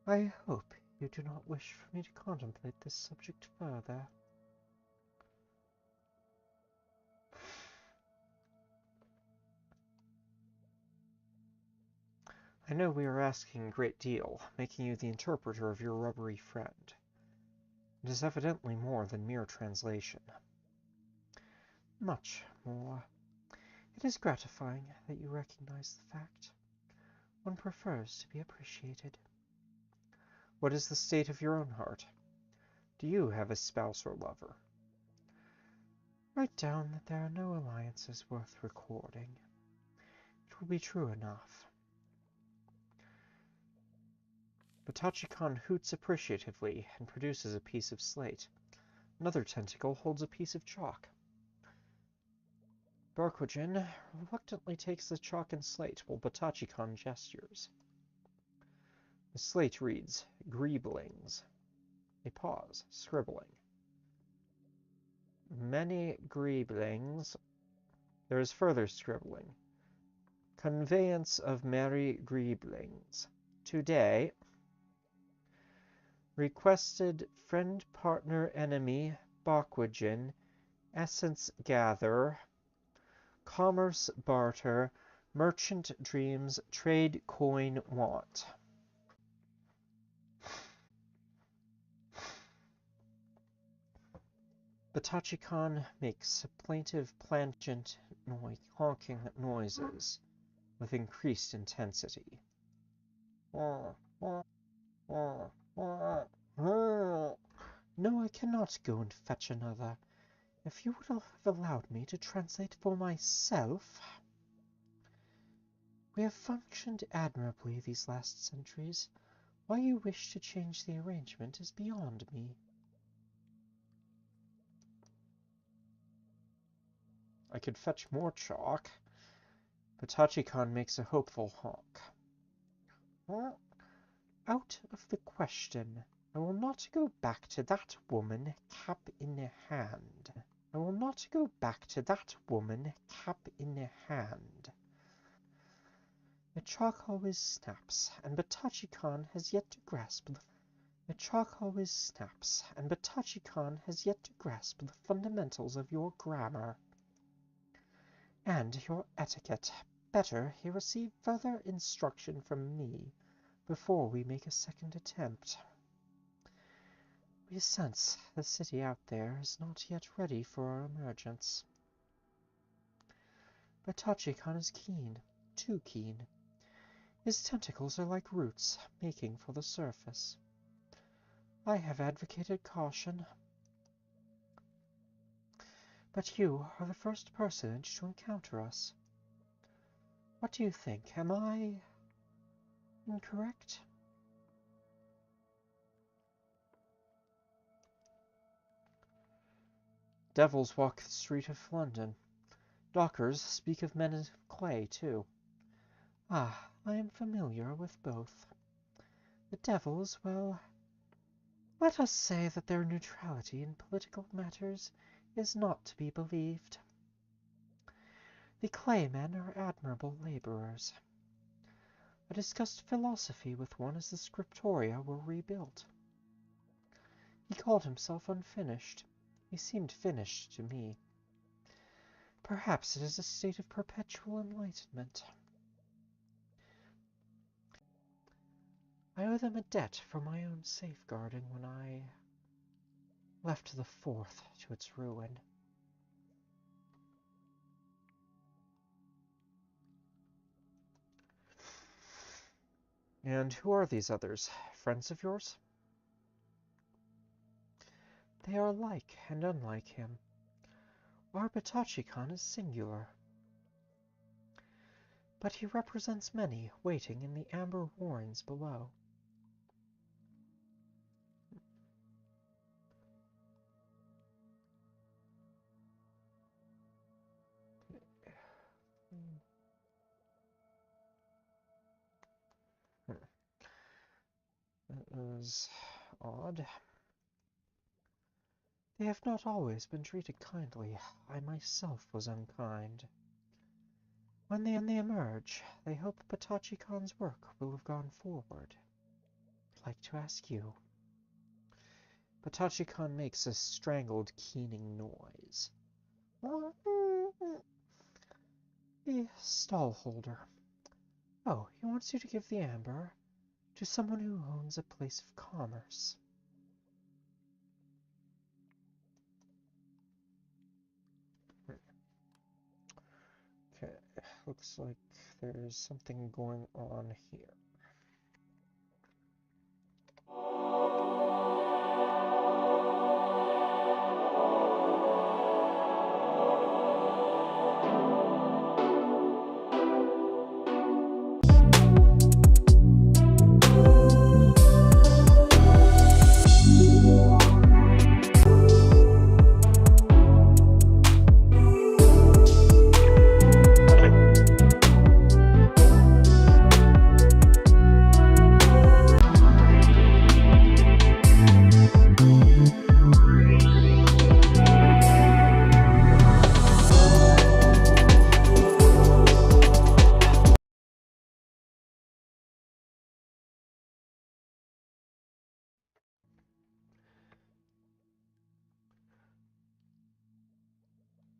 I hope you do not wish for me to contemplate this subject further. I know we are asking a great deal, making you the interpreter of your rubbery friend. It is evidently more than mere translation. Much more. It is gratifying that you recognize the fact. One prefers to be appreciated. What is the state of your own heart? Do you have a spouse or lover? Write down that there are no alliances worth recording. It will be true enough. But Tachikon hoots appreciatively and produces a piece of slate. Another tentacle holds a piece of chalk. Barquogen reluctantly takes the chalk and slate while Batachikon gestures. The slate reads, Greeblings. They pause, scribbling. Many greeblings. There is further scribbling. Conveyance of merry greeblings. Today, requested friend, partner, enemy, Barquogen, essence gather, commerce barter, merchant dreams, trade coin want. Batachikon makes plaintive, plangent, honking noises with increased intensity. No, I cannot go and fetch another. If you would have allowed me to translate for myself. We have functioned admirably these last centuries, Why you wish to change the arrangement is beyond me. I could fetch more chalk. Patachi-kan makes a hopeful honk. Well, out of the question. I will not go back to that woman, cap in hand. I will not go back to that woman, cap in hand. The chalk always snaps, and Patachi-kan has yet to grasp the fundamentals of your grammar and your etiquette. Better he receive further instruction from me before we make a second attempt. We sense the city out there is not yet ready for our emergence. Patachi-kan is keen, too keen. His tentacles are like roots making for the surface. I have advocated caution, but you are the first personage to encounter us. What do you think? Am I incorrect? Devils walk the street of London. Dockers speak of men of clay, too. Ah, I am familiar with both. The devils, well, let us say that their neutrality in political matters is not to be believed. The claymen are admirable laborers. I discussed philosophy with one as the scriptoria were rebuilt. He called himself unfinished. He seemed finished to me. Perhaps it is a state of perpetual enlightenment. I owe them a debt for my own safeguarding when I left the fourth to its ruin. And who are these others? Friends of yours? They are like and unlike him. Our Patachi-kan is singular, but he represents many waiting in the amber warrens below. That is odd. They have not always been treated kindly. I myself was unkind. When they emerge, they hope Patachi-kan's work will have gone forward. I'd like to ask you. Patachi-kan makes a strangled, keening noise. The stallholder. Oh, he wants you to give the amber to someone who owns a place of commerce. Okay, looks like there's something going on here.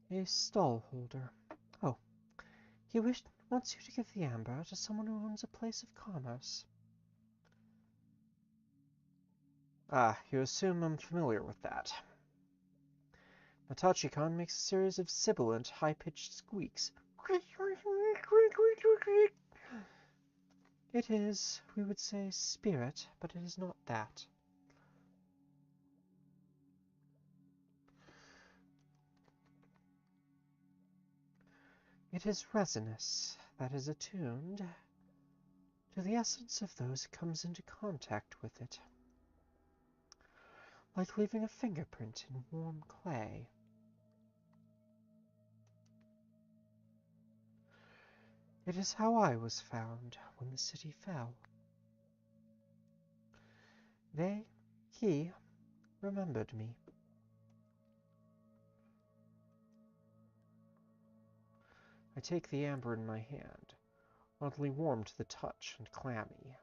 A stallholder. Oh, he wants you to give the amber to someone who owns a place of commerce. Ah, you assume I'm familiar with that. Patachi-kan makes a series of sibilant, high-pitched squeaks. It is, we would say, spirit, but it is not that. It is resinous that is attuned to the essence of those it comes into contact with it, like leaving a fingerprint in warm clay. It is how I was found when the city fell. He remembered me. I take the amber in my hand, oddly warm to the touch and clammy.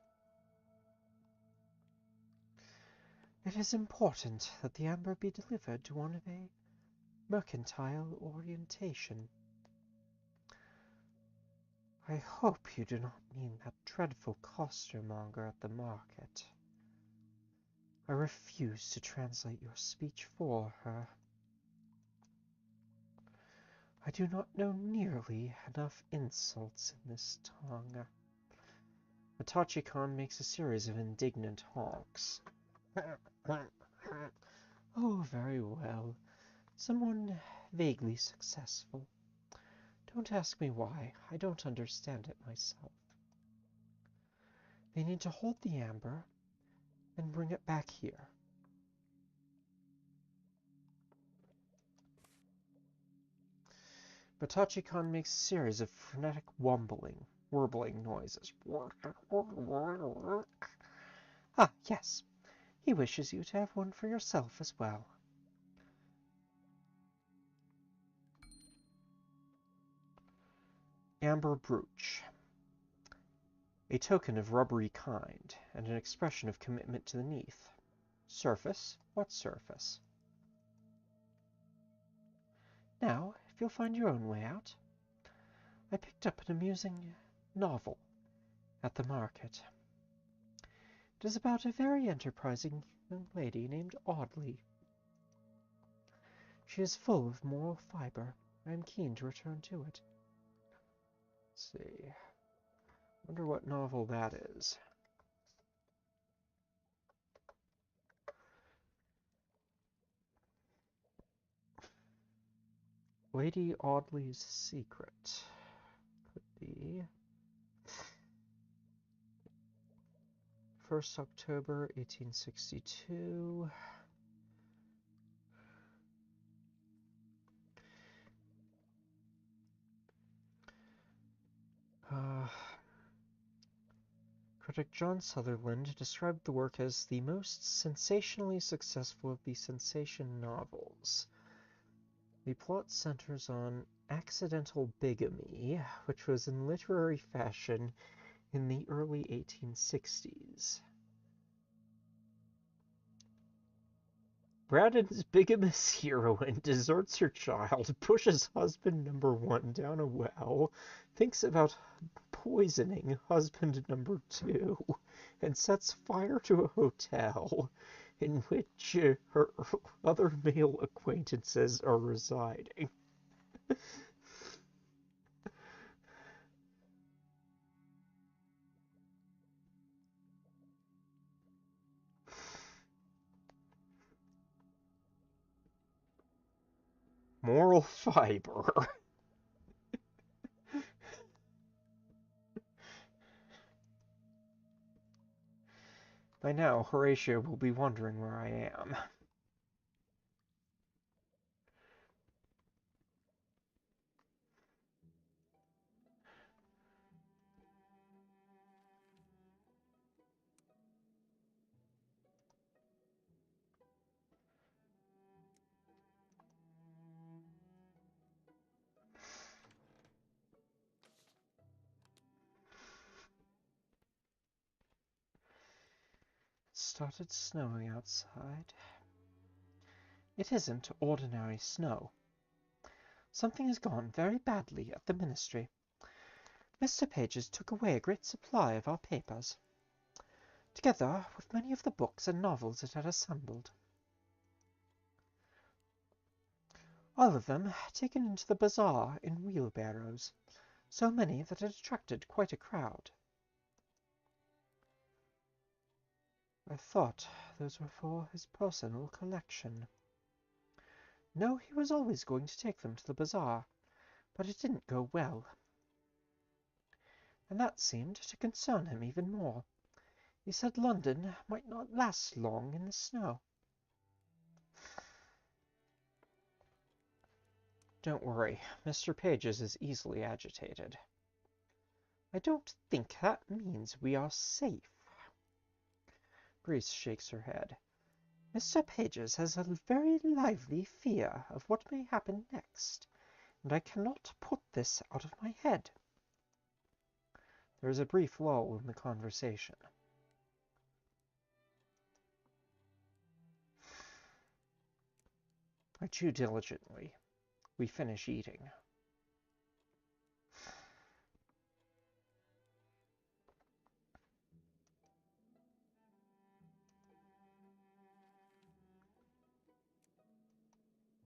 It is important that the amber be delivered to one of a mercantile orientation. I hope you do not mean that dreadful costermonger at the market. I refuse to translate your speech for her. I do not know nearly enough insults in this tongue. Matachi-kan makes a series of indignant honks. Oh, very well. Someone vaguely successful. Don't ask me why. I don't understand it myself. They need to hold the amber and bring it back here. Matachi-kan makes a series of frenetic warbling noises. Ah, yes. He wishes you to have one for yourself as well. Amber brooch. A token of rubbery kind, and an expression of commitment to the Neath. Surface? What surface? Now, if you'll find your own way out. I picked up an amusing novel at the market. It is about a very enterprising young lady named Audley. She is full of moral fiber. I am keen to return to it. Let's see. Wonder what novel that is. Lady Audley's Secret. Could be 1st October 1862. Critic John Sutherland described the work as the most sensationally successful of the sensation novels. The plot centers on accidental bigamy, which was in literary fashion in the early 1860s. Braddon's bigamous heroine deserts her child, pushes husband number 1 down a well, thinks about poisoning husband number 2, and sets fire to a hotel in which her other male acquaintances are residing. Moral fiber. By now, Horatio will be wondering where I am. It started snowing outside. It isn't ordinary snow. Something has gone very badly at the ministry. Mr. Pages took away a great supply of our papers, together with many of the books and novels it had assembled. All of them taken into the bazaar in wheelbarrows, so many that it attracted quite a crowd. I thought those were for his personal collection. No, he was always going to take them to the bazaar, but it didn't go well. and that seemed to concern him even more. He said London might not last long in the snow. Don't worry, Mr. Pages is easily agitated. I don't think that means we are safe. Grace shakes her head. Mr. Pages has a very lively fear of what may happen next, and I cannot put this out of my head. There is a brief lull in the conversation. I chew diligently. We finish eating.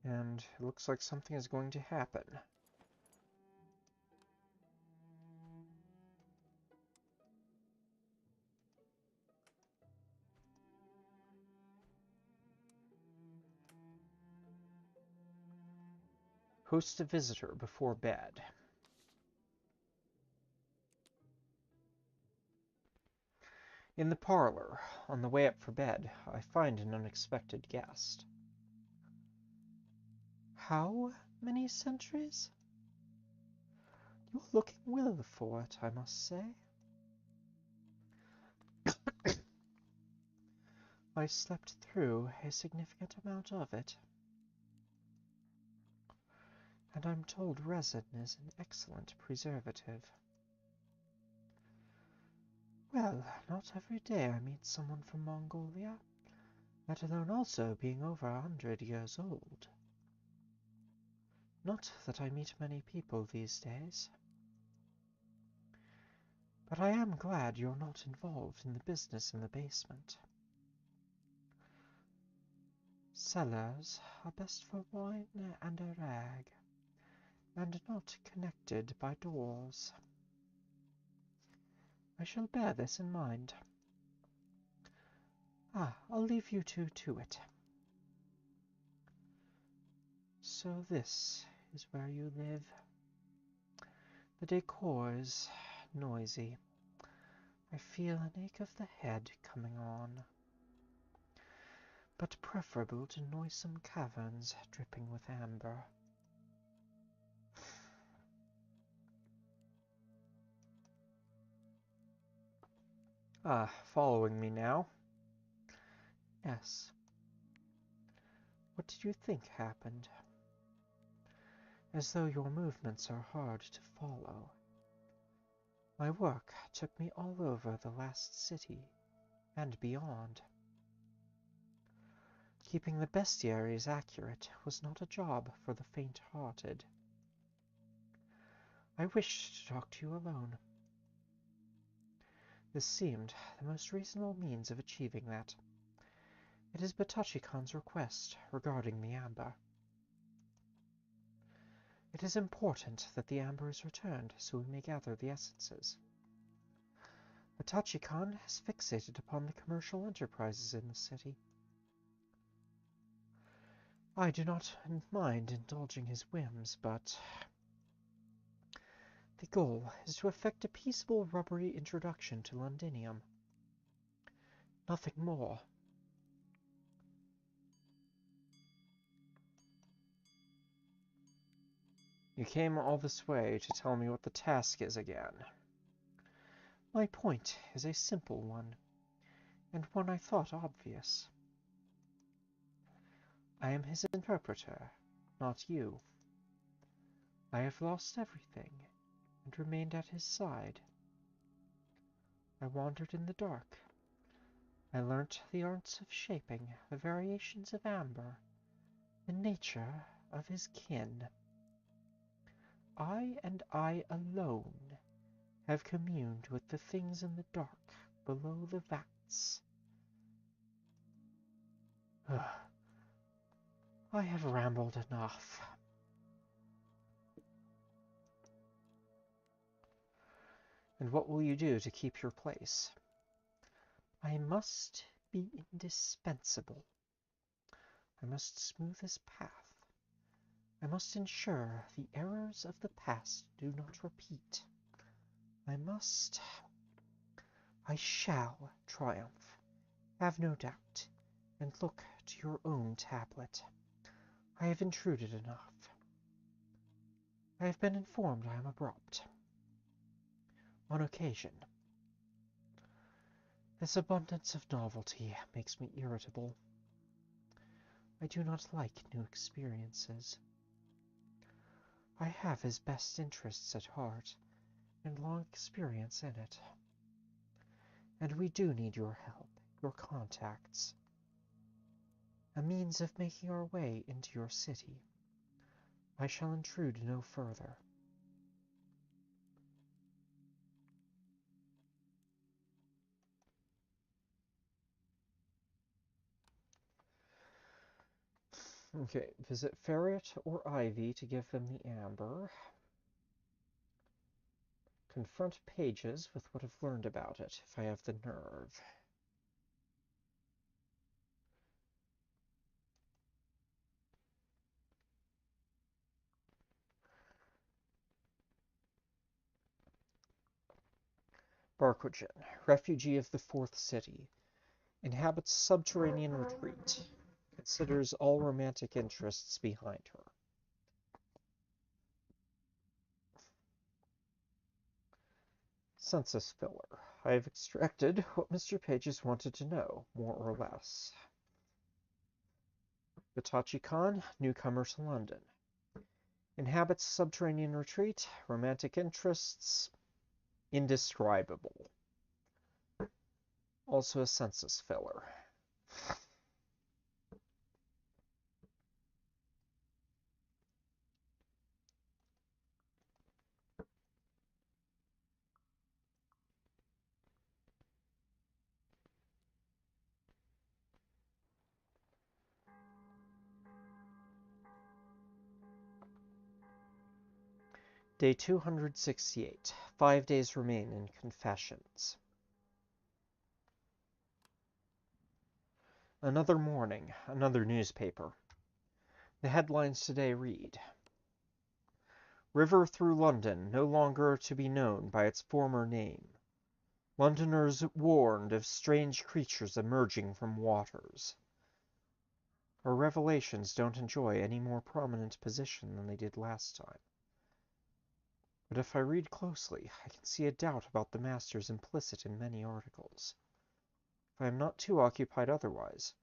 And it looks like something is going to happen. Host a visitor before bed. In the parlor, on the way up for bed, I find an unexpected guest. How many centuries? You're looking well for it, I must say. I slept through a significant amount of it. And I'm told resin is an excellent preservative. Well, not every day I meet someone from Mongolia, let alone also being over 100 years old. Not that I meet many people these days. But I am glad you're not involved in the business in the basement. Cellars are best for wine and a rag, and not connected by doors. I shall bear this in mind. I'll leave you two to it. So this is where you live. The decor is noisy. I feel an ache of the head coming on, but preferable to noisome caverns dripping with amber. Following me now? Yes. What did you think happened? As though your movements are hard to follow. My work took me all over the last city, and beyond. Keeping the bestiaries accurate was not a job for the faint-hearted. I wished to talk to you alone. This seemed the most reasonable means of achieving that. It is Batachi-Khan's request regarding the amber. It is important that the amber is returned so we may gather the essences. Batachi-Khan has fixated upon the commercial enterprises in the city. I do not mind indulging his whims, but the goal is to effect a peaceable rubbery introduction to Londinium. Nothing more. You came all this way to tell me what the task is again. My point is a simple one, and one I thought obvious. I am his interpreter, not you. I have lost everything, and remained at his side. I wandered in the dark. I learnt the arts of shaping, the variations of amber, the nature of his kin. I and I alone have communed with the things in the dark below the vats. I have rambled enough. And what will you do to keep your place? I must be indispensable. I must smooth his path. I must ensure the errors of the past do not repeat. I shall triumph, have no doubt, and look to your own tablet. I have intruded enough. I have been informed I am abrupt. On occasion. This abundance of novelty makes me irritable. I do not like new experiences. I have his best interests at heart, and long experience in it. And we do need your help, your contacts. A means of making our way into your city. I shall intrude no further. Okay, visit Ferret or Ivy to give them the amber. Confront Pages with what I've learned about it, if I have the nerve. Barquogen, refugee of the Fourth City, inhabits subterranean retreat, considers all romantic interests behind her. Census filler. I have extracted what Mr. Pages wanted to know, more or less. Batachi Khan, newcomer to London. Inhabits subterranean retreat, romantic interests, indescribable. Also a census filler. Day 268. 5 days remain in confessions. Another morning, another newspaper. The headlines today read, River through London no longer to be known by its former name. Londoners warned of strange creatures emerging from waters. Our revelations don't enjoy any more prominent position than they did last time. But if I read closely, I can see a doubt about the masters implicit in many articles. If I am not too occupied otherwise,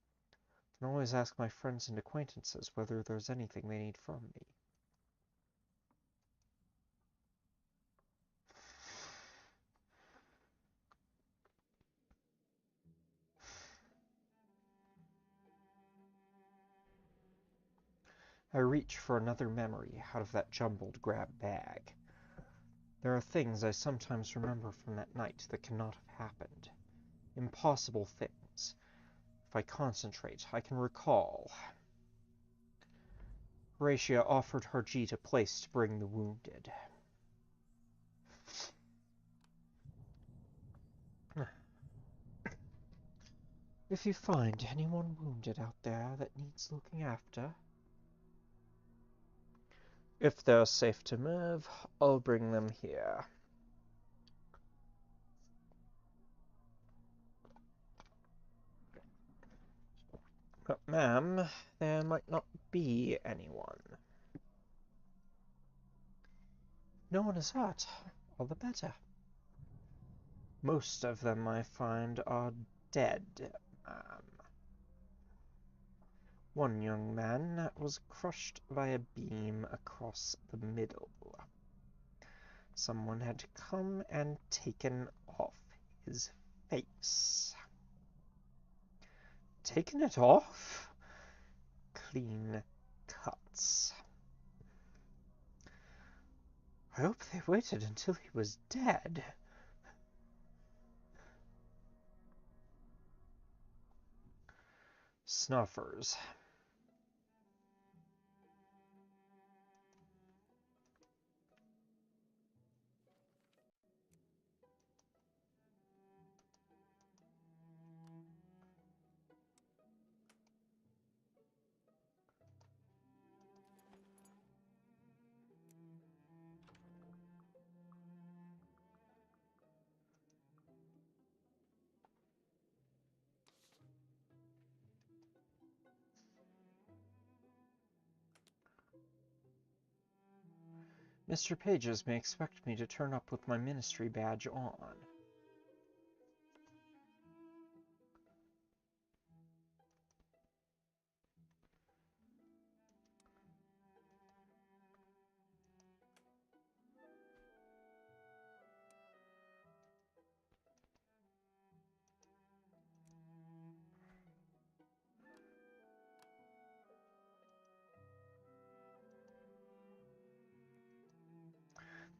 I can always ask my friends and acquaintances whether there's anything they need from me. I reach for another memory out of that jumbled grab bag. There are things I sometimes remember from that night that cannot have happened. Impossible things. If I concentrate, I can recall. Horatia offered Harjeet a place to bring the wounded. If you find anyone wounded out there that needs looking after, if they're safe to move, I'll bring them here. But, ma'am, there might not be anyone. No one is hurt. All the better. Most of them, I find, are dead, ma'am. One young man was crushed by a beam across the middle. Someone had come and taken off his face. Taken it off? Clean cuts. I hope they waited until he was dead. Snuffers. Mr. Pages may expect me to turn up with my ministry badge on.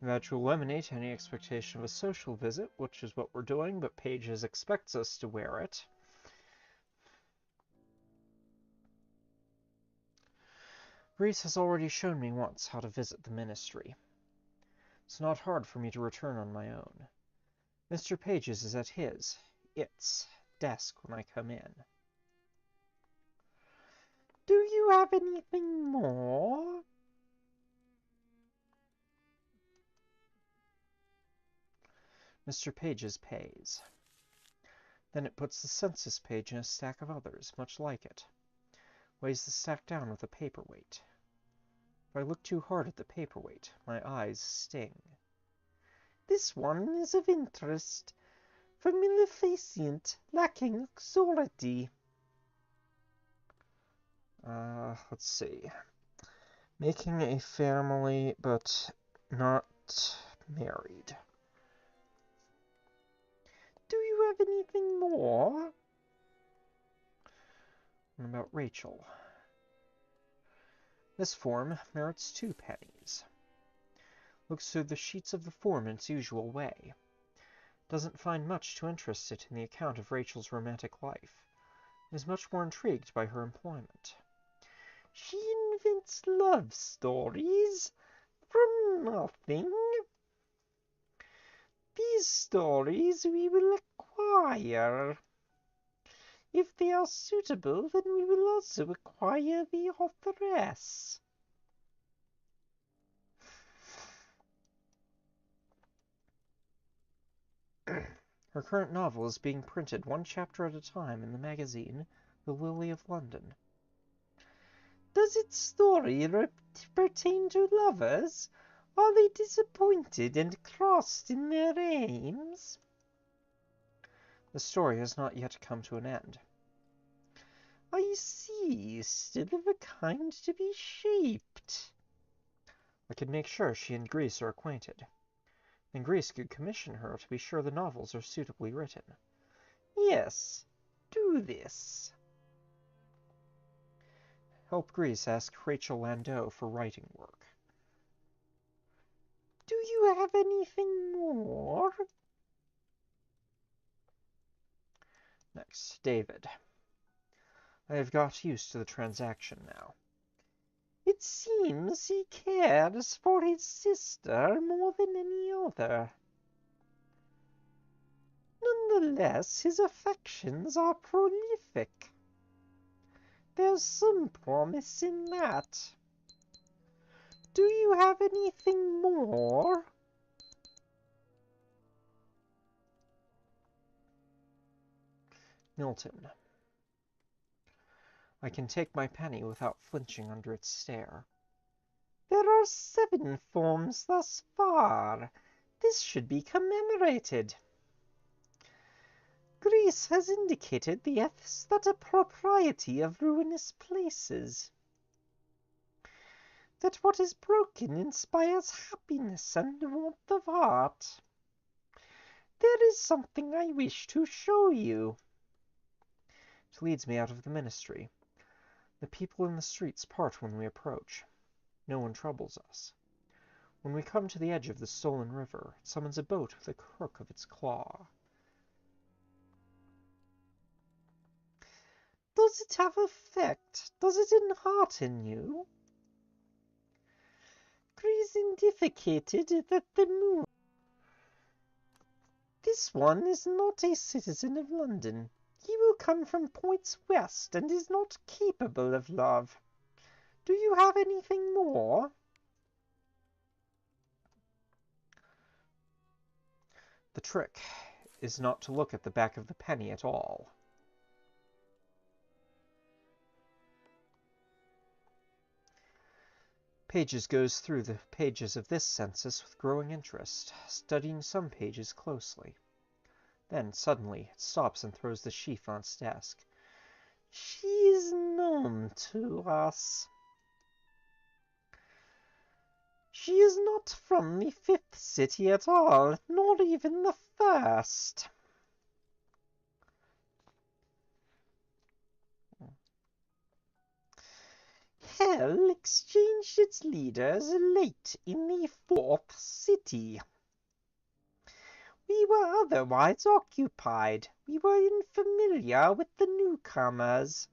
The badge will eliminate any expectation of a social visit, which is what we're doing, but Pages expects us to wear it. Greece has already shown me once how to visit the ministry. It's not hard for me to return on my own. Mr. Pages is at its desk when I come in. Do you have anything more? Mr. Pages pays. Then it puts the census page in a stack of others, much like it. Weighs the stack down with a paperweight. If I look too hard at the paperweight, my eyes sting. This one is of interest. Familiar-facient, lacking authority. Let's see. Making a family, but not married. Do you have anything more? What about Rachel? This form merits 2 pennies. Looks through the sheets of the form in its usual way. Doesn't find much to interest it in the account of Rachel's romantic life. Is much more intrigued by her employment. She invents love stories from nothing. These stories we will acquire. If they are suitable, then we will also acquire the authoress. Her current novel is being printed 1 chapter at a time in the magazine The Lily of London. Does its story pertain to lovers? Are they disappointed and crossed in their aims? The story has not yet come to an end. I see, still of a kind to be shaped. I could make sure she and Greece are acquainted. Then Greece could commission her to be sure the novels are suitably written. Yes, do this. Help Greece ask Rachel Landau for writing work. Do you have anything more? Next, David. I have got used to the transaction now. It seems he cares for his sister more than any other. Nonetheless, his affections are prolific. There's some promise in that. Do you have anything more? Milton. I can take my penny without flinching under its stare. There are 7 forms thus far. This should be commemorated. Greece has indicated the aesthetic propriety of ruinous places. That what is broken inspires happiness and warmth of heart. There is something I wish to show you. It leads me out of the ministry. The people in the streets part when we approach. No one troubles us. When we come to the edge of the stolen river, it summons a boat with a crook of its claw. Does it have effect? Does it enhearten you? Greece indicated that the moon... This one is not a citizen of London. He will come from points west and is not capable of love. Do you have anything more? The trick is not to look at the back of the penny at all. Pages goes through the pages of this census with growing interest, studying some pages closely. Then, suddenly, it stops and throws the sheaf on its desk. She is known to us. She is not from the 5th city at all, nor even the 1st. Hell exchanged its leaders late in the 4th city. We were otherwise occupied. We were unfamiliar with the newcomers.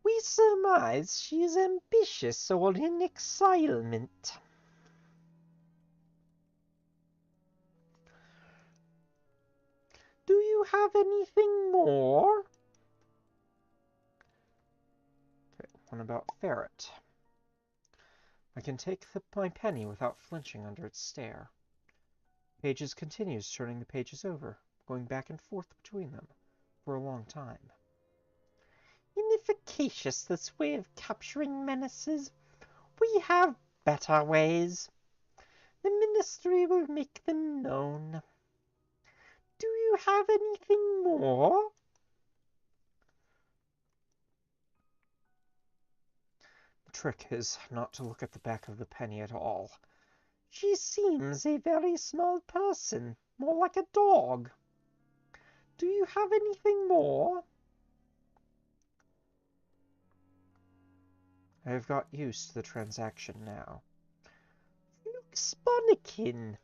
We surmise she is ambitious or in exilement. Do you have anything more? Okay, one about Ferret. I can take my penny without flinching under its stare. Pages continues, turning the pages over, going back and forth between them, for a long time. Inefficacious, this way of capturing menaces. We have better ways. The ministry will make them known. Do you have anything more? The trick is not to look at the back of the penny at all. She seems a very small person, more like a dog. Do you have anything more? I have got used to the transaction now. Sponikin.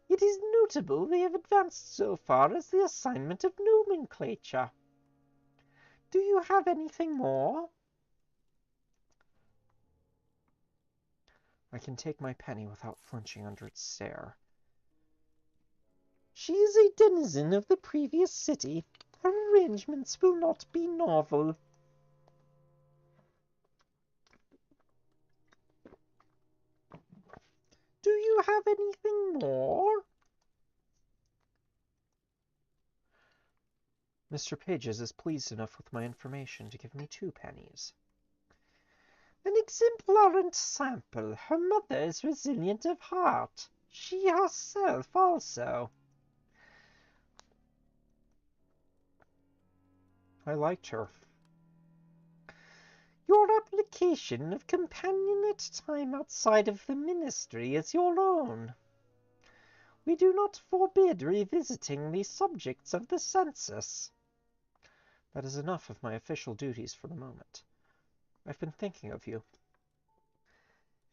It is notable they have advanced so far as the assignment of nomenclature. Do you have anything more? I can take my penny without flinching under its stare. She is a denizen of the previous city. Her arrangements will not be novel. Do you have anything more? Mr. Pages is pleased enough with my information to give me 2 pennies. An exemplar and sample. Her mother is resilient of heart. She herself also. I liked her. Your application of companionate time outside of the ministry is your own. We do not forbid revisiting the subjects of the census. That is enough of my official duties for the moment. I've been thinking of you.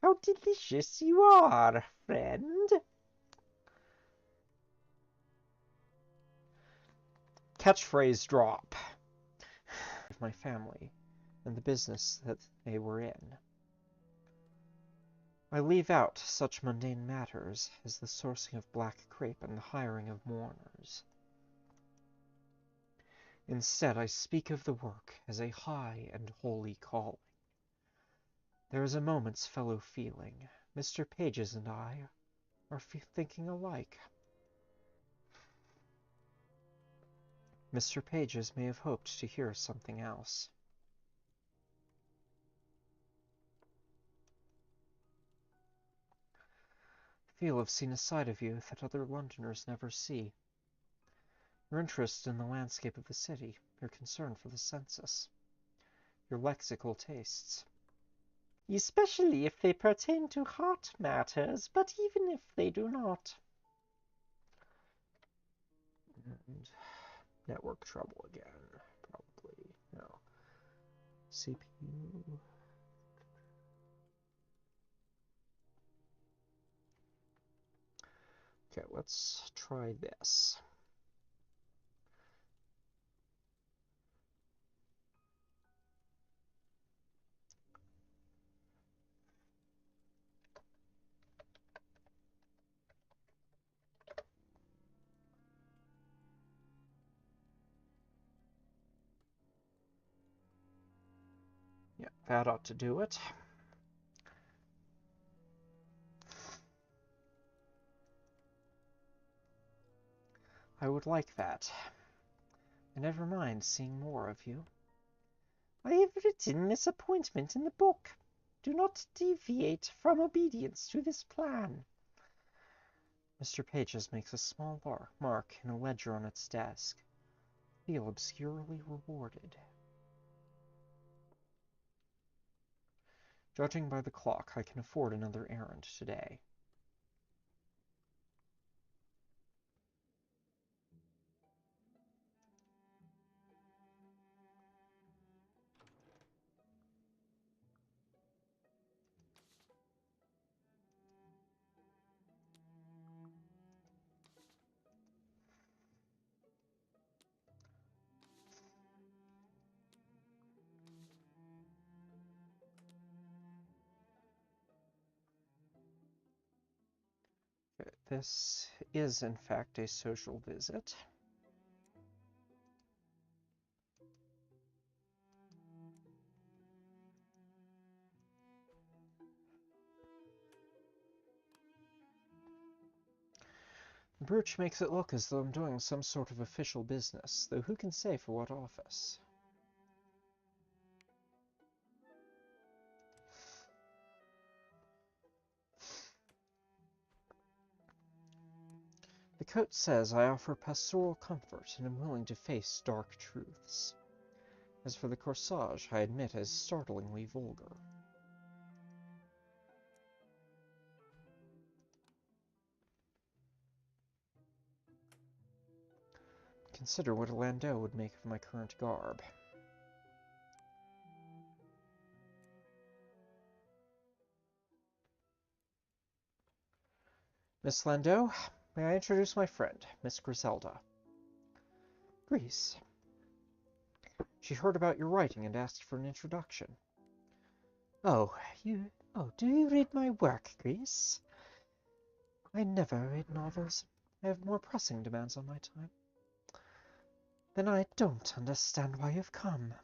How delicious you are, friend. Catchphrase drop. Of my family and the business that they were in. I leave out such mundane matters as the sourcing of black crepe and the hiring of mourners. Instead, I speak of the work as a high and holy calling. There is a moment's fellow feeling. Mr. Pages and I are thinking alike. Mr. Pages may have hoped to hear something else. I feel I've seen a side of you that other Londoners never see. Your interest in the landscape of the city, your concern for the census, your lexical tastes. Especially if they pertain to heart matters, but even if they do not. And network trouble again, probably. No. CPU. Okay, let's try this. Yeah, that ought to do it. I would like that. I never mind seeing more of you. I have written this appointment in the book. Do not deviate from obedience to this plan. Mr. Pages makes a small mark in a ledger on its desk. Feel obscurely rewarded. Judging by the clock, I can afford another errand today. This is, in fact, a social visit. The brooch makes it look as though I'm doing some sort of official business, though who can say for what office? The coat says I offer pastoral comfort and am willing to face dark truths. As for the corsage, I admit is startlingly vulgar. Consider what a landau would make of my current garb. Miss Landau, may I introduce my friend, Miss Griselda? Grease. She heard about your writing and asked for an introduction. Oh, do you read my work, Grease? I never read novels. I have more pressing demands on my time. Then I don't understand why you've come.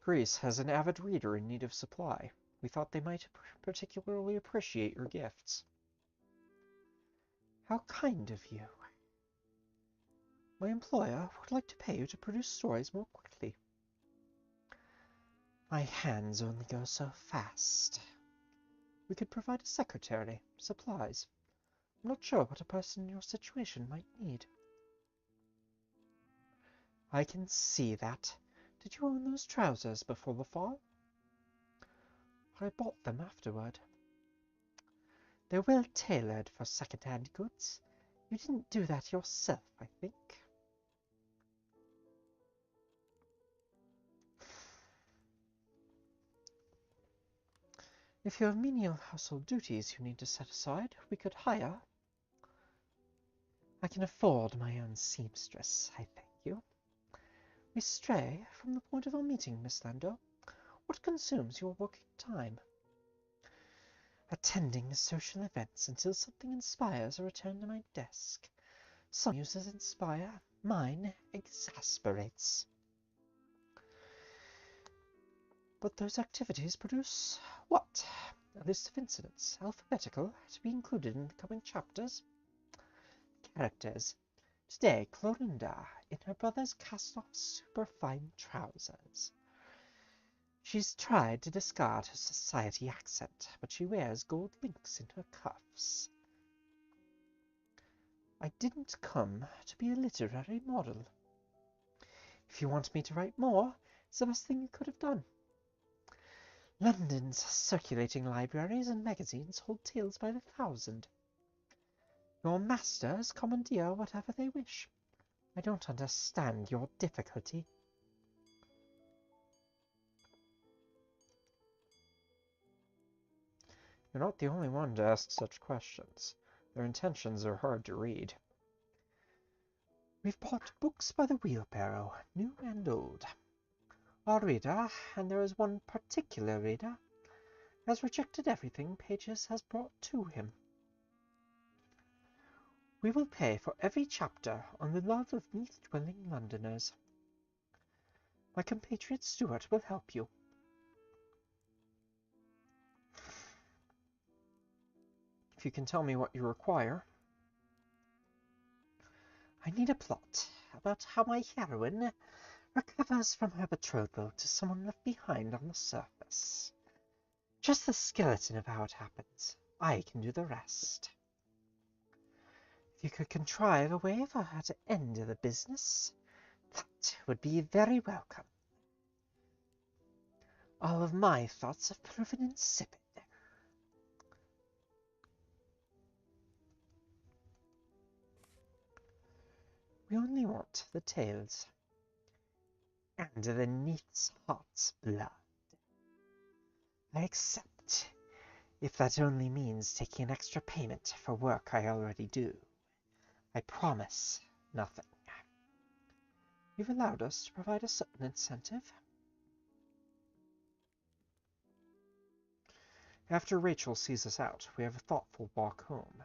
Greece has an avid reader in need of supply. We thought they might particularly appreciate your gifts. How kind of you. My employer would like to pay you to produce stories more quickly. My hands only go so fast. We could provide a secretary, supplies. I'm not sure what a person in your situation might need. I can see that. Did you own those trousers before the fall? I bought them afterward. They're well tailored for second-hand goods. You didn't do that yourself, I think. If you have menial household duties you need to set aside, we could hire. I can afford my own seamstress, I thank you. We stray from the point of our meeting, Miss Landau. What consumes your working time? Attending social events until something inspires a return to my desk. Some muses inspire, mine exasperates. But those activities produce what? A list of incidents, alphabetical, to be included in the coming chapters. Characters. Today, Clorinda, in her brother's cast-off superfine trousers. She's tried to discard her society accent, but she wears gold links in her cuffs. I didn't come to be a literary model. If you want me to write more, it's the best thing you could have done. London's circulating libraries and magazines hold tales by the thousand. Your masters commandeer whatever they wish. I don't understand your difficulty. You're not the only one to ask such questions. Their intentions are hard to read. We've bought books by the wheelbarrow, new and old. Our reader, and there is one particular reader, has rejected everything Pages has brought to him. We will pay for every chapter on the love of Neath-dwelling Londoners. My compatriot Stuart will help you. If you can tell me what you require. I need a plot about how my heroine recovers from her betrothal to someone left behind on the surface. Just the skeleton of how it happens. I can do the rest. If you could contrive a way for her to end the business, that would be very welcome. All of my thoughts have proven insipid. We only want the tales. And the Neath's heart's blood. I accept, if that only means taking an extra payment for work I already do. I promise nothing. You've allowed us to provide a certain incentive. After Rachel sees us out, we have a thoughtful walk home.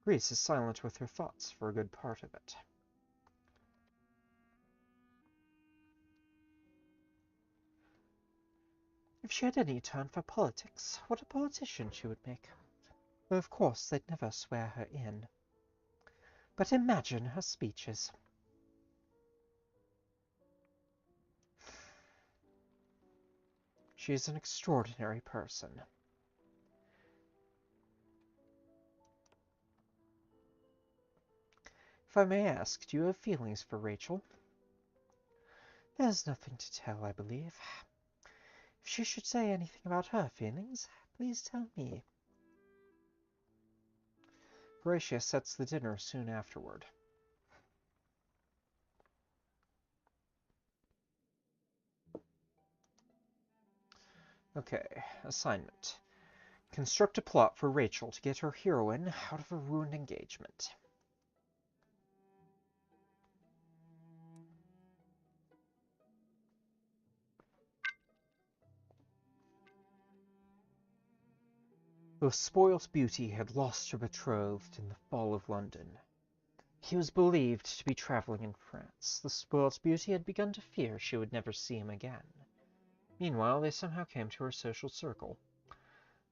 Grace is silent with her thoughts for a good part of it. If she had any turn for politics, what a politician she would make. Though of course they'd never swear her in. But imagine her speeches. She is an extraordinary person. If I may ask, do you have feelings for Rachel? There's nothing to tell, I believe. If she should say anything about her feelings, please tell me. Horatia sets the dinner soon afterward. Okay, assignment. Construct a plot for Rachel to get her heroine out of a ruined engagement. The spoilt beauty had lost her betrothed in the fall of London. He was believed to be travelling in France. The spoilt beauty had begun to fear she would never see him again. Meanwhile, they somehow came to her social circle.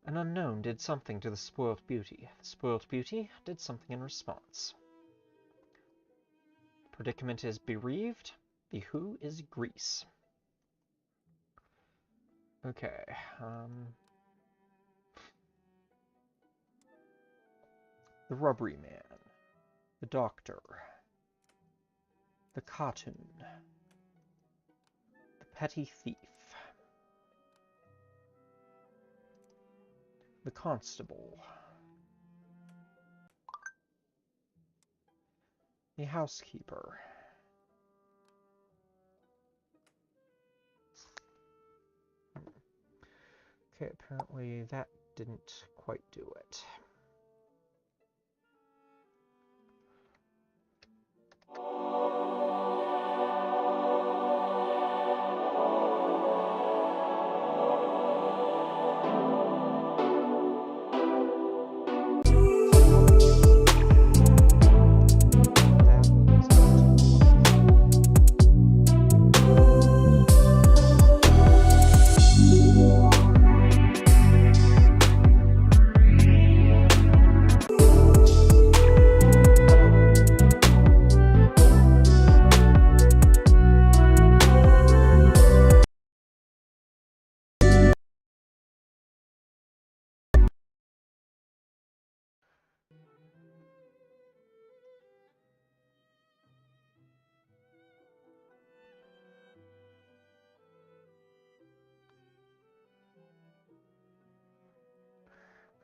An unknown did something to the spoilt beauty. The spoilt beauty did something in response. The predicament is bereaved. The who is Greece. Okay, the rubbery man, the doctor, the cartoon, the petty thief, the constable, the housekeeper, okay, apparently that didn't quite do it.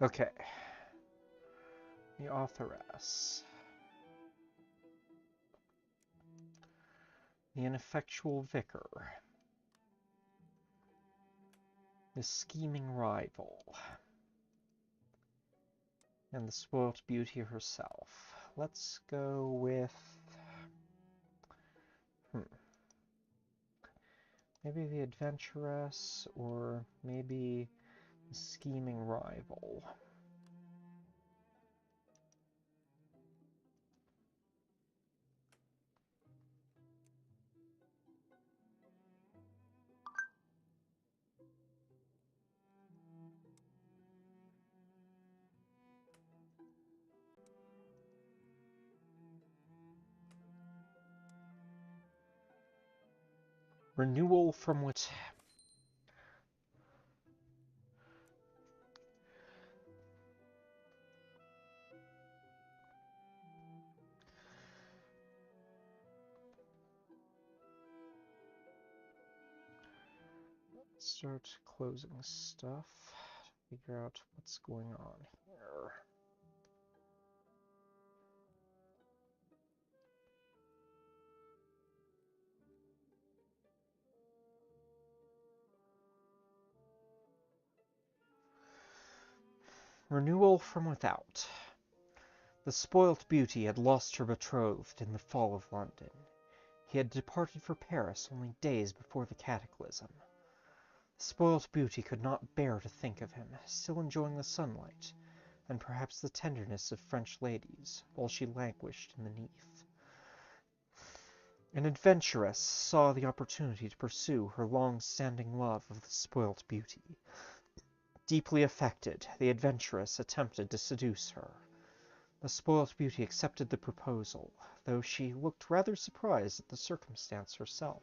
Okay. The authoress. The ineffectual vicar. The scheming rival. And the spoilt beauty herself. Let's go with... maybe the adventuress, or maybe the scheming rival. Renewal from what... Start closing stuff. Figure out what's going on here. Renewal from without. The spoilt beauty had lost her betrothed in the fall of London. He had departed for Paris only days before the cataclysm. The spoilt beauty could not bear to think of him, still enjoying the sunlight, and perhaps the tenderness of French ladies, while she languished in the Neath. An adventuress saw the opportunity to pursue her long-standing love of the spoilt beauty. Deeply affected, the adventuress attempted to seduce her. The spoilt beauty accepted the proposal, though she looked rather surprised at the circumstance herself.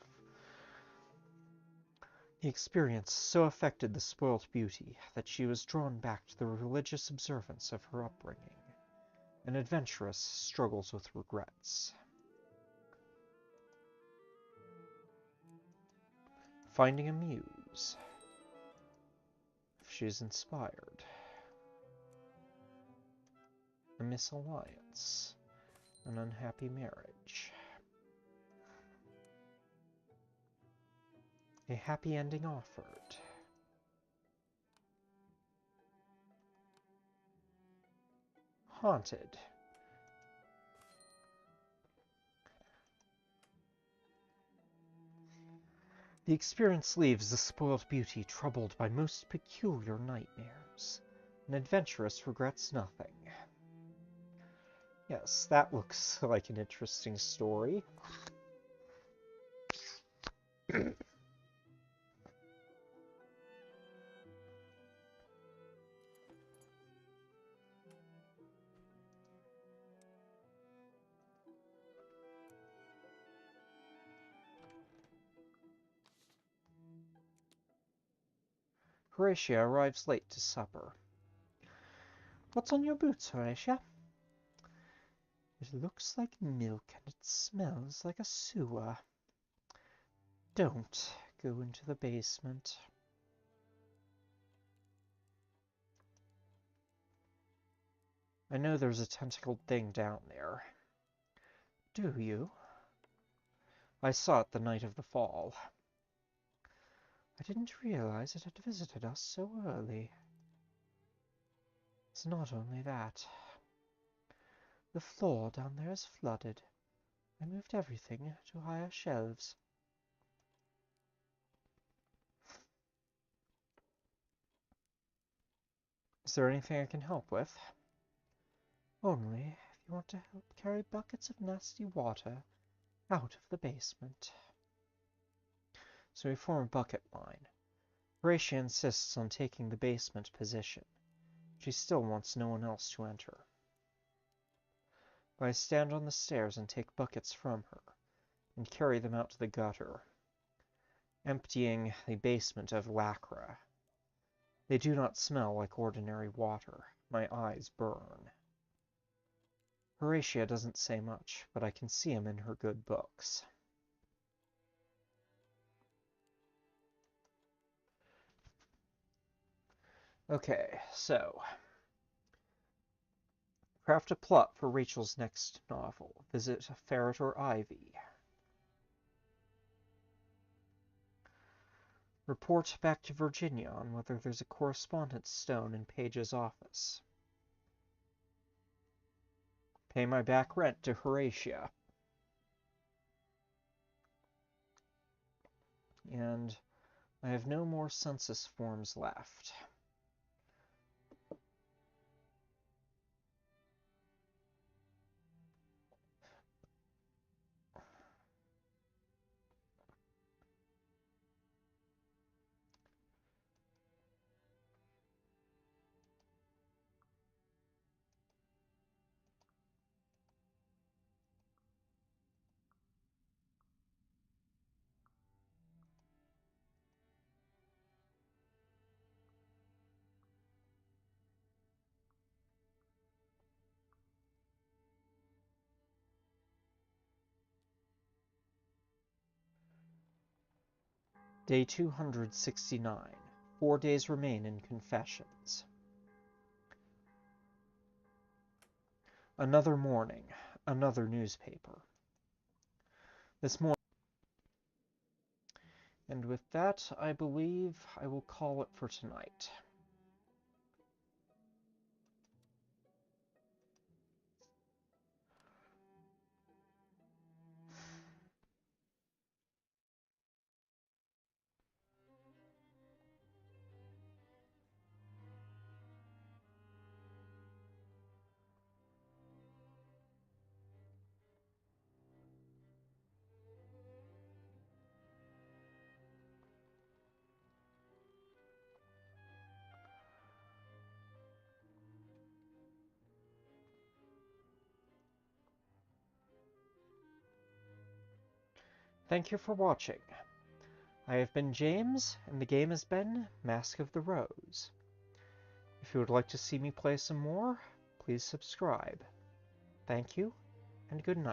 The experience so affected the spoilt beauty that she was drawn back to the religious observance of her upbringing. An adventuress struggles with regrets. Finding a muse. If she is inspired. A misalliance. An unhappy marriage. A happy ending offered. Haunted. The experience leaves the spoilt beauty troubled by most peculiar nightmares. An adventuress regrets nothing. Yes, that looks like an interesting story. Horatia arrives late to supper. What's on your boots, Horatia? It looks like milk and it smells like a sewer. Don't go into the basement. I know there's a tentacled thing down there. Do you? I saw it the night of the fall. I didn't realize it had visited us so early. It's not only that. The floor down there is flooded. I moved everything to higher shelves. Is there anything I can help with? Only if you want to help carry buckets of nasty water out of the basement. So we form a bucket line. Horatia insists on taking the basement position. She still wants no one else to enter. But I stand on the stairs and take buckets from her, and carry them out to the gutter, emptying the basement of lacquer. They do not smell like ordinary water. My eyes burn. Horatia doesn't say much, but I can see him in her good books. Okay, so... Craft a plot for Rachel's next novel. Visit a ferret or ivy. Report back to Virginia on whether there's a correspondence stone in Paige's office. Pay my back rent to Horatia. And I have no more census forms left. Day 269. 4 days remain in Confessions. Another morning, another newspaper. This morning. And with that, I believe I will call it for tonight. Thank you for watching. I have been James, and the game has been Mask of the Rose. If you would like to see me play some more, please subscribe. Thank you, and good night.